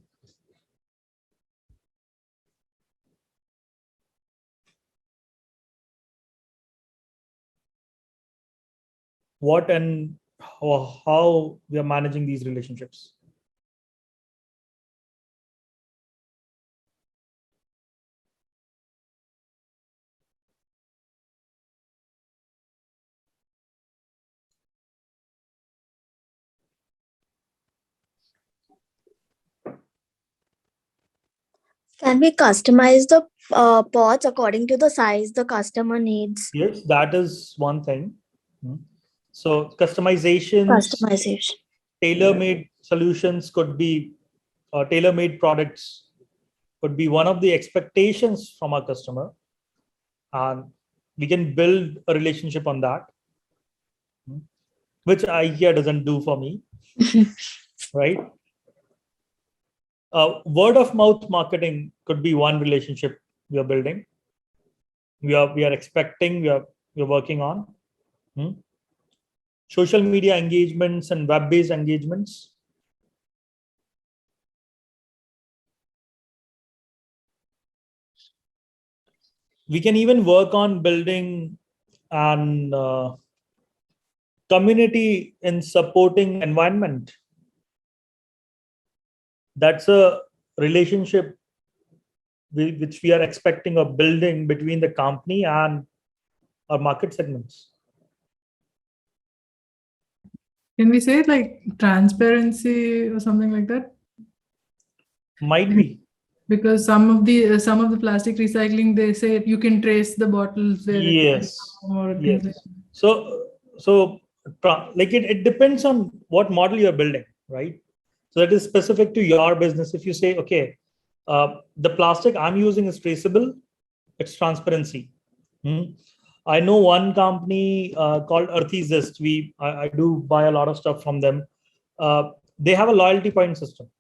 What and how we are managing these relationships? Can we customize the pots according to the size the customer needs? Yes, that is one thing. So customization, tailor-made solutions could be, tailor-made products could be one of the expectations from our customer, and we can build a relationship on that, which IKEA doesn't do for me, right? Word of mouth marketing could be one relationship we are building. We are expecting, we are working on. Social media engagements and web-based engagements. We can even work on building an community in supporting environment. That's a relationship which we are expecting or building between the company and our market segments. Can we say like transparency or something like that? Might be. Because some of the plastic recycling, they say you can trace the bottles where Yes. or things Yes. like that. So like it depends on what model you're building, right? So that is specific to your business. If you say, okay, the plastic I'm using is traceable, it's transparency. I know one company called Earthizest. I do buy a lot of stuff from them. They have a loyalty point system.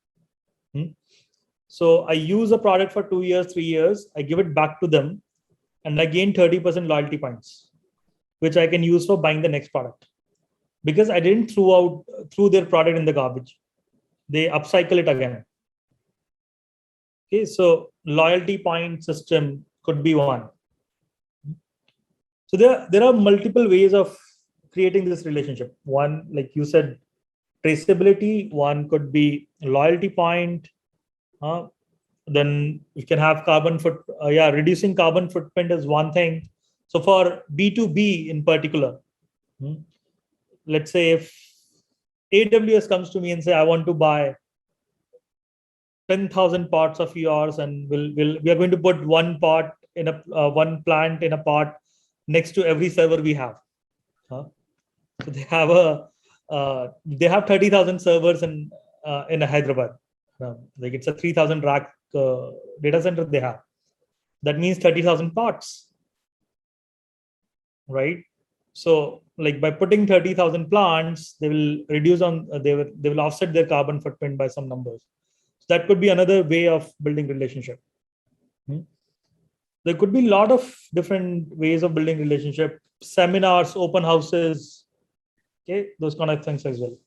So I use a product for 2 years, 3 years, I give it back to them, and I gain 30% loyalty points, which I can use for buying the next product. Because I didn't throw their product in the garbage. They upcycle it again. Okay, so loyalty point system could be one. So there are multiple ways of creating this relationship. One, like you said, traceability. One could be loyalty point. Then you can have reducing carbon footprint is one thing. So for B2B in particular, let's say if AWS comes to me and say, I want to buy 10,000 pots of yours, and we are going to put one pot in one plant in a pot next to every server we have. So they have 30,000 servers in Hyderabad. Like it's a 3,000 rack data center they have. That means 30,000 pots, right? So like by putting 30,000 plants, they will reduce they will offset their carbon footprint by some numbers. So that could be another way of building relationship. There could be a lot of different ways of building relationship, seminars, open houses, okay, those kind of things as well.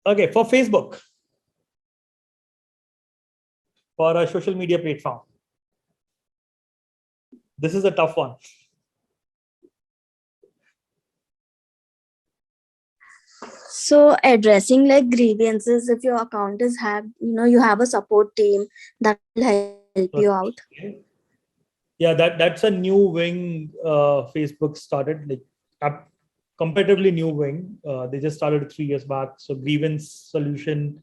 Okay, for Facebook, for a social media platform, this is a tough one. So addressing like grievances, if your account is hacked, you have a support team that will help you out. Yeah, that's a new wing Facebook started, like comparatively new wing. They just started 3 years back. So grievance solution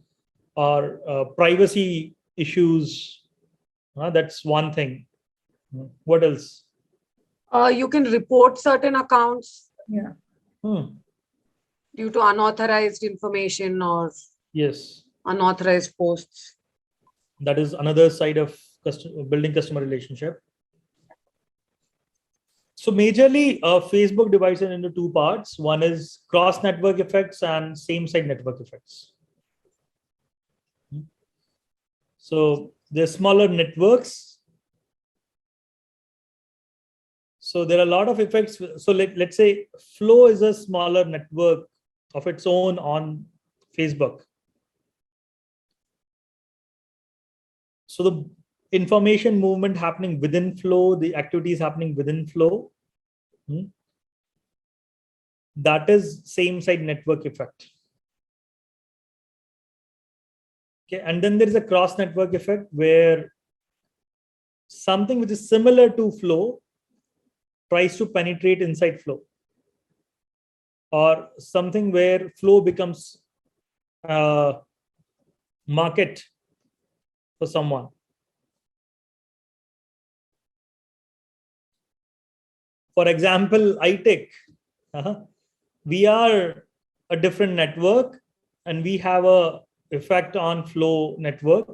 or privacy issues, that's one thing. What else? You can report certain accounts. Yeah. Due to unauthorized information or unauthorized posts. That is another side of building customer relationship. So majorly, Facebook divides it into two parts. One is cross-network effects and same-side network effects. So there's smaller networks. So there are a lot of effects. So let's say Flow is a smaller network of its own on Facebook. So the information movement happening within Flow, the activities happening within Flow, that is same-side network effect. Okay, and then there is a cross-network effect where something which is similar to Flow tries to penetrate inside Flow, or something where Flow becomes a market for someone. For example, iTech, we are a different network and we have a effect on Flow network.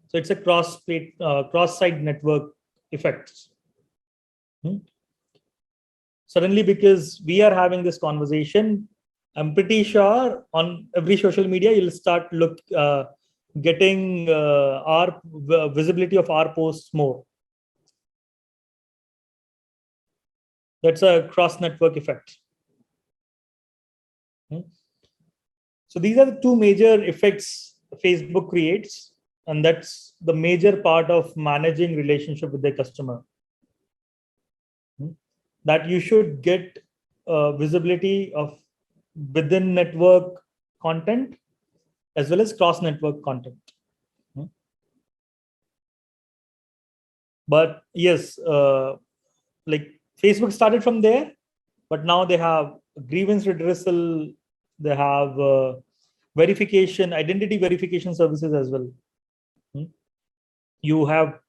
So it's a cross-site network effects. Suddenly, because we are having this conversation, I'm pretty sure on every social media, you'll start getting our visibility of our posts more. That's a cross-network effect. So these are the two major effects Facebook creates, and that's the major part of managing relationship with the customer. That you should get visibility of within network content as well as cross-network content. But yes, like Facebook started from there, but now they have grievance redressal, they have verification, identity verification services as well. You have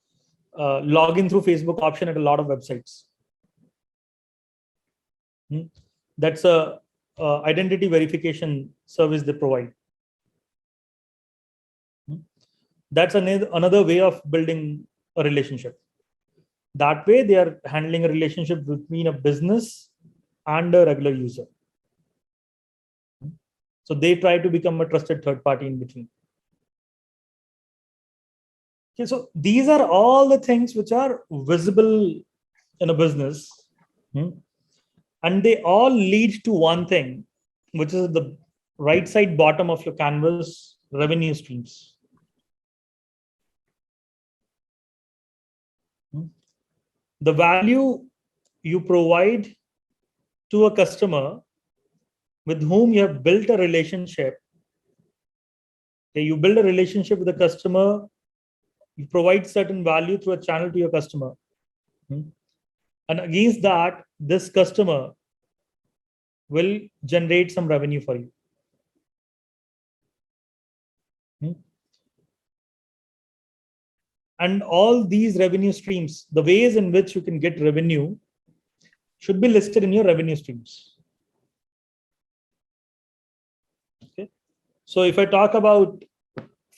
login through Facebook option at a lot of websites. That's a identity verification service they provide. That's another way of building a relationship. That way, they are handling a relationship between a business and a regular user. So they try to become a trusted third party in between. Okay, so these are all the things which are visible in a business. And they all lead to one thing, which is the right side bottom of your canvas, revenue streams. The value you provide to a customer with whom you have built a relationship. Okay, you build a relationship with a customer, you provide certain value through a channel to your customer. And against that, this customer will generate some revenue for you. And all these revenue streams, the ways in which you can get revenue, should be listed in your revenue streams. Okay. So if I talk about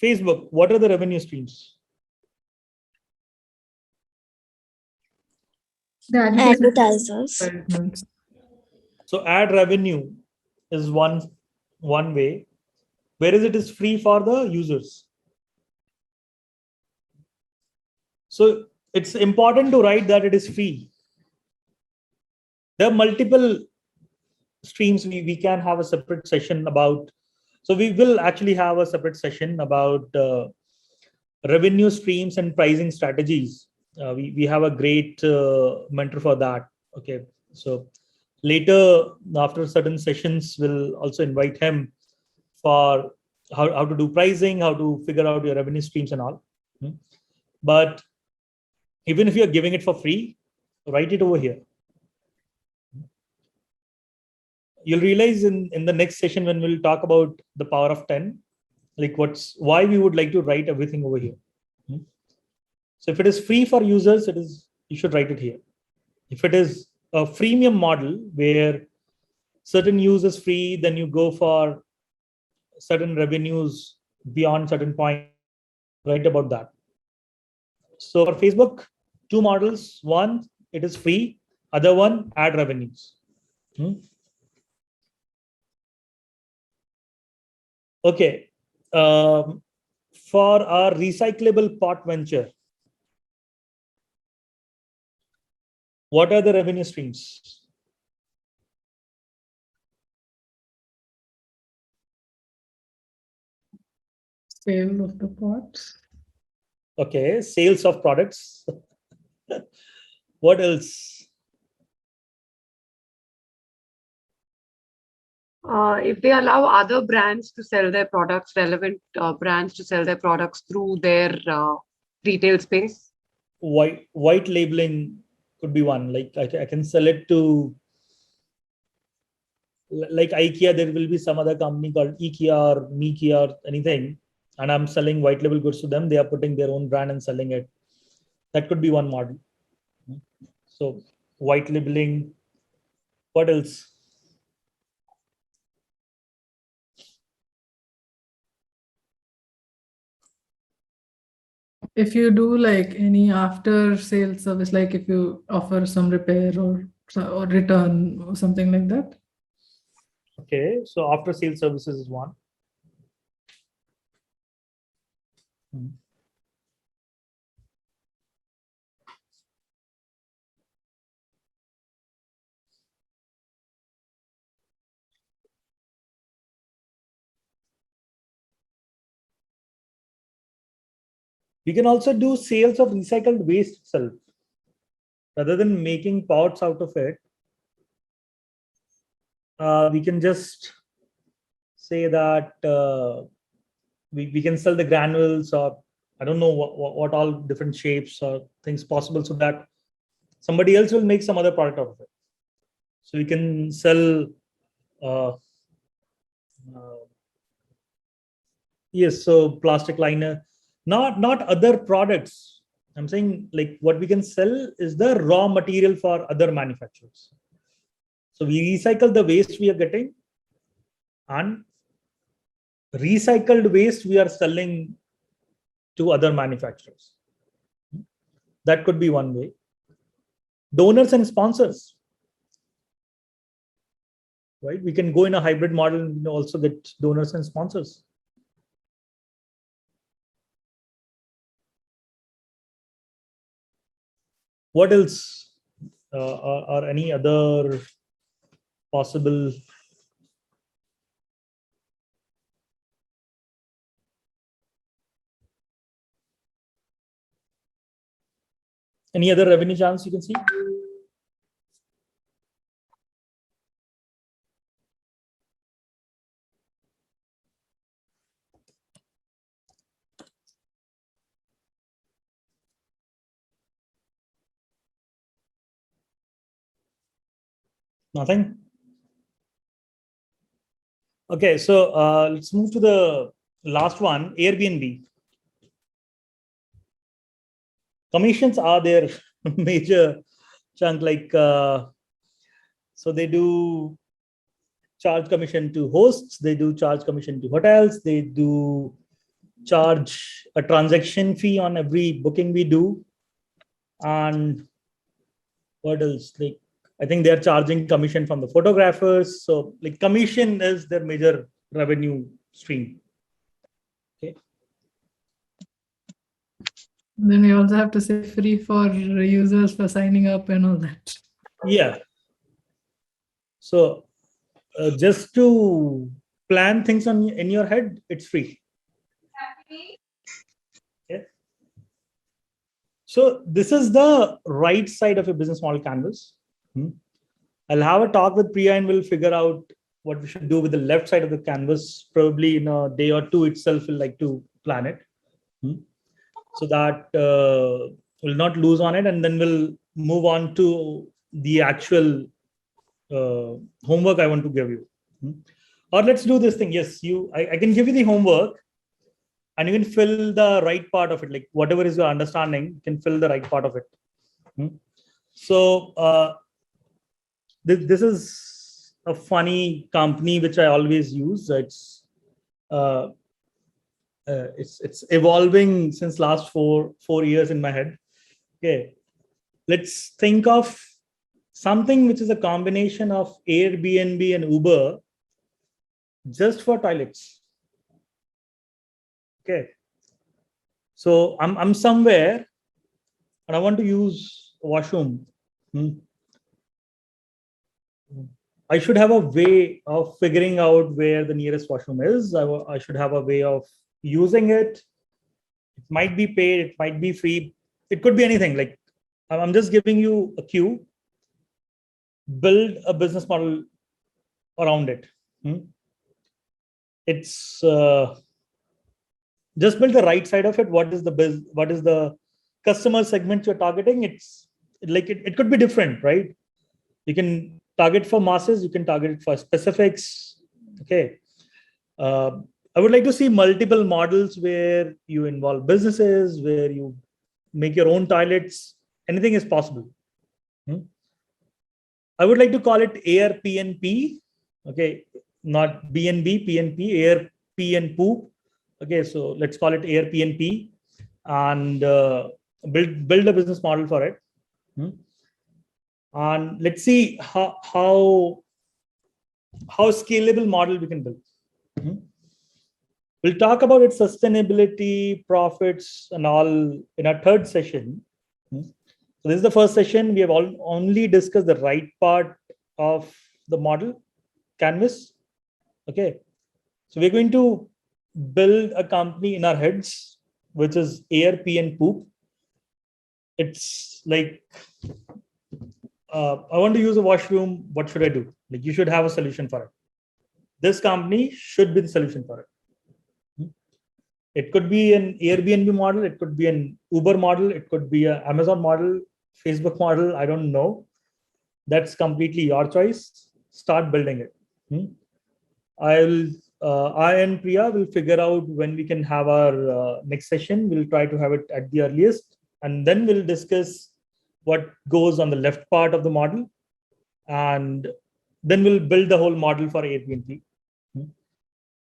Facebook, what are the revenue streams? The advertisers. So ad revenue is one way, whereas it is free for the users. So it's important to write that it is free. There are multiple streams we can have a separate session about. So we will actually have a separate session about revenue streams and pricing strategies. We have a great mentor for that. Okay, so later after certain sessions, we'll also invite him for how to do pricing, how to figure out your revenue streams and all. But even if you're giving it for free, write it over here. You'll realize in the next session when we'll talk about the power of 10, like why we would like to write everything over here. So if it is free for users, you should write it here. If it is a freemium model where certain use is free, then you go for certain revenues beyond certain point, write about that. So for Facebook, two models. One, it is free. Other one, ad revenues. Okay. For our recyclable pot venture, what are the revenue streams? Sale of the pots. Okay, sales of products. What else? If they allow other brands to sell their products, relevant brands to sell their products through their retail space. White labeling could be one. Like I can sell it to, like IKEA, there will be some other company called IKEA or Mikia or anything, and I'm selling white label goods to them. They are putting their own brand and selling it. That could be one model. So white labeling. What else? If you do like any after sales service, like if you offer some repair or return or something like that. Okay, so after sales services is one. We can also do sales of recycled waste itself. Rather than making pots out of it, we can just say that we can sell the granules, or I don't know what all different shapes or things possible, so that somebody else will make some other product out of it. So you can sell yes, so plastic liner, not other products. I'm saying like what we can sell is the raw material for other manufacturers. So we recycle the waste we are getting, and recycled waste we are selling to other manufacturers. That could be one way. Donors and sponsors, right? We can go in a hybrid model and also get donors and sponsors. What else? Are any other possible? Any other revenue channels you can see? Nothing? Okay, so let's move to the last one, Airbnb. Commissions are their major chunk, like, so they do charge commission to hosts, they do charge commission to hotels, they do charge a transaction fee on every booking we do. And what else? Like, I think they're charging commission from the photographers. So like commission is their major revenue stream. Okay. Then we also have to say free for users for signing up and all that. Yeah. So just to plan things in your head, it's free. Okay. So this is the right side of a business model canvas. I'll have a talk with Priya and we'll figure out what we should do with the left side of the canvas. Probably in a day or two itself, we'll like to plan it. So that we'll not lose on it, and then we'll move on to the actual homework I want to give you. Or let's do this thing. Yes, I can give you the homework and you can fill the right part of it. Like whatever is your understanding, you can fill the right part of it. So this is a funny company which I always use. It's evolving since last four years in my head. Okay, let's think of something which is a combination of Airbnb and Uber just for toilets. Okay, so I'm somewhere and I want to use a washroom. I should have a way of figuring out where the nearest washroom is. I should have a way of using it. It might be paid, it might be free, it could be anything. Like I'm just giving you a cue. Build a business model around it. It's just build the right side of it. What is the customer segment you're targeting? It's like it could be different, right? You can target for masses, you can target it for specifics. Okay. I would like to see multiple models where you involve businesses, where you make your own toilets. Anything is possible. I would like to call it Air PNP. Okay, not BNB, PNP, Air P and Poop. Okay, so let's call it Air PNP and build a business model for it. And let's see how scalable model we can build. We'll talk about its sustainability, profits, and all in our third session. So this is the first session. We have only discussed the right part of the model canvas. Okay, so we're going to build a company in our heads, which is Air, P, and Poop. It's like, I want to use a washroom. What should I do? Like you should have a solution for it. This company should be the solution for it. It could be an Airbnb model. It could be an Uber model. It could be an Amazon model, Facebook model. I don't know. That's completely your choice. Start building it. I and Priya will figure out when we can have our next session. We'll try to have it at the earliest, and then we'll discuss what goes on the left part of the model, and then we'll build the whole model for Airbnb.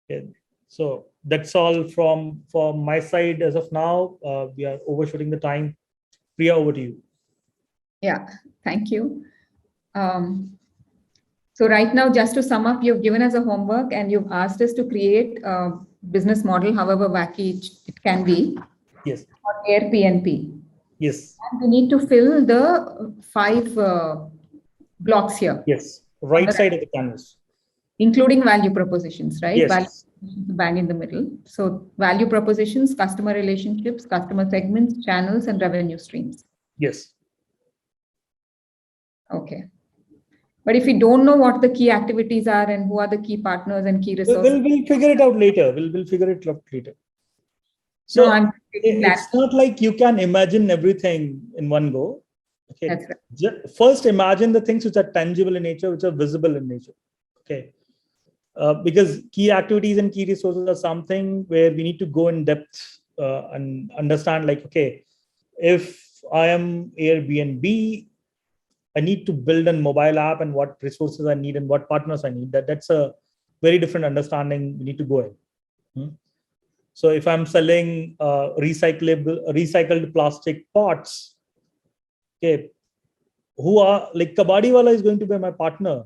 Okay. So that's all from my side as of now. We are overshooting the time. Priya, over to you. Yeah, thank you. So right now, just to sum up, you've given us a homework and you've asked us to create a business model, however wacky it can be. Yes. For Airbnb. Yes. And we need to fill the 5 blocks here. Yes. Right side of the canvas. Including value propositions, right? Yes. Value propositions bang in the middle. So value propositions, customer relationships, customer segments, channels, and revenue streams. Yes. Okay. But if we don't know what the key activities are and who are the key partners and key resources. We'll figure it out later. We'll figure it out later. So no, it's not like you can imagine everything in one go. Okay. That's right. First, imagine the things which are tangible in nature, which are visible in nature. Okay. Because key activities and key resources are something where we need to go in depth and understand, like, okay, if I am Airbnb, I need to build a mobile app and what resources I need and what partners I need. That's a very different understanding we need to go in. So if I'm selling recycled plastic pots, okay, who are like Kabadiwala is going to be my partner.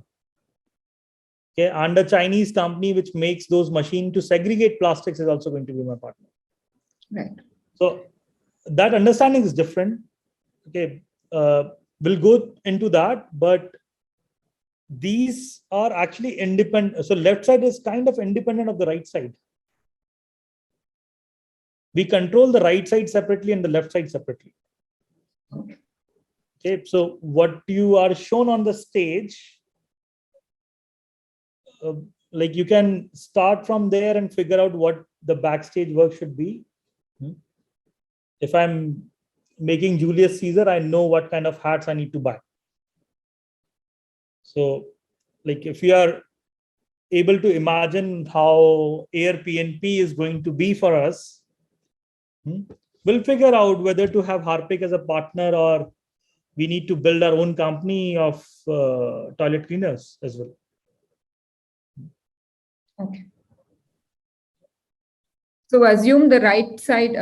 Okay, and a Chinese company which makes those machines to segregate plastics is also going to be my partner. Right. So that understanding is different. Okay, we'll go into that, but these are actually independent. So left side is kind of independent of the right side. We control the right side separately and the left side separately. Okay, so what you are shown on the stage, like you can start from there and figure out what the backstage work should be. If I'm making Julius Caesar, I know what kind of hats I need to buy. So like if you are able to imagine how Airbnb is going to be for us, we'll figure out whether to have Harpic as a partner or we need to build our own company of toilet cleaners as well. Okay. So assume the right side,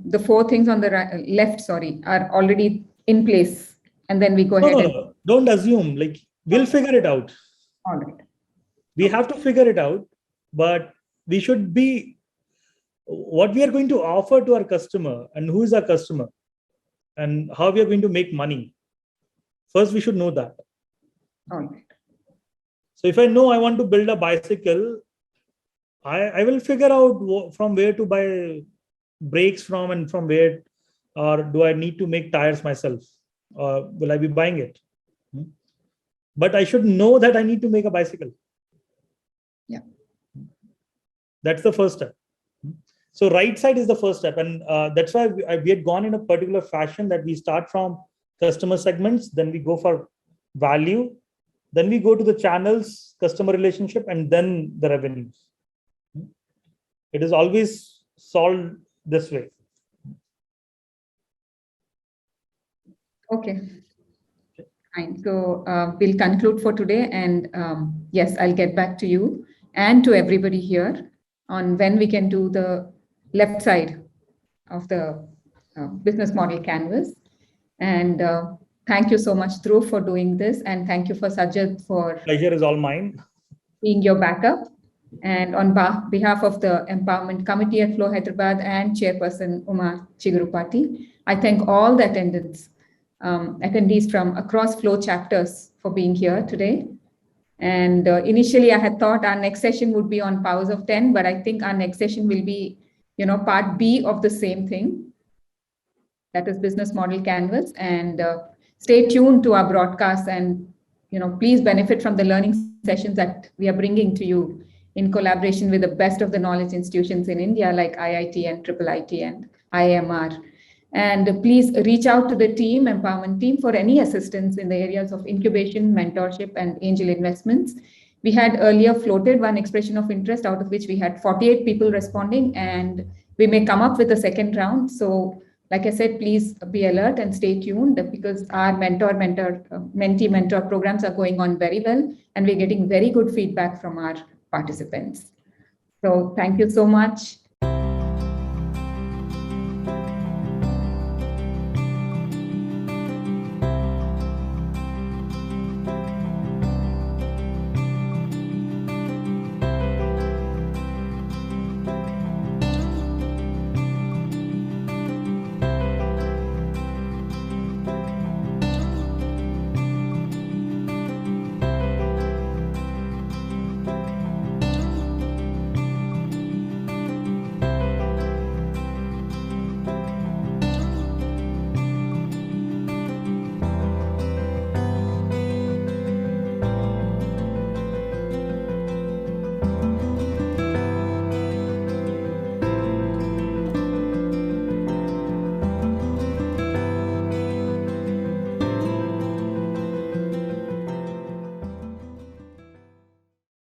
the 4 things on the left, sorry, are already in place. And then we go ahead. No. Don't assume, like we'll figure it out. All right. We have to figure it out, but we should be what we are going to offer to our customer and who is our customer and how we are going to make money. First, we should know that. All right. So if I know I want to build a bicycle, I will figure out from where to buy brakes from and from where, or do I need to make tires myself? Or will I be buying it? But I should know that I need to make a bicycle. Yeah. That's the first step. So right side is the first step. And that's why we had gone in a particular fashion that we start from customer segments, then we go for value, then we go to the channels, customer relationship, and then the revenues. It is always solved this way. Okay. Fine. So we'll conclude for today. And yes, I'll get back to you and to everybody here on when we can do the left side of the business model canvas. And thank you so much, Dhruv, for doing this. And thank you for Sajid for pleasure is all mine. Being your backup. And on behalf of the Empowerment Committee at Flow Hyderabad and Chairperson Uma Chigurupati, I thank all the attendees from across Flow chapters for being here today. And initially, I had thought our next session would be on powers of 10, but I think our next session will be, part B of the same thing. That is business model canvas. And stay tuned to our broadcasts and, please benefit from the learning sessions that we are bringing to you in collaboration with the best of the knowledge institutions in India, like IIT and IIIT and IIMR. And please reach out to the empowerment team for any assistance in the areas of incubation, mentorship, and angel investments. We had earlier floated one expression of interest, out of which we had 48 people responding, and we may come up with a second round. So like I said, please be alert and stay tuned, because our mentee-mentor programs are going on very well, and we're getting very good feedback from our participants. So thank you so much.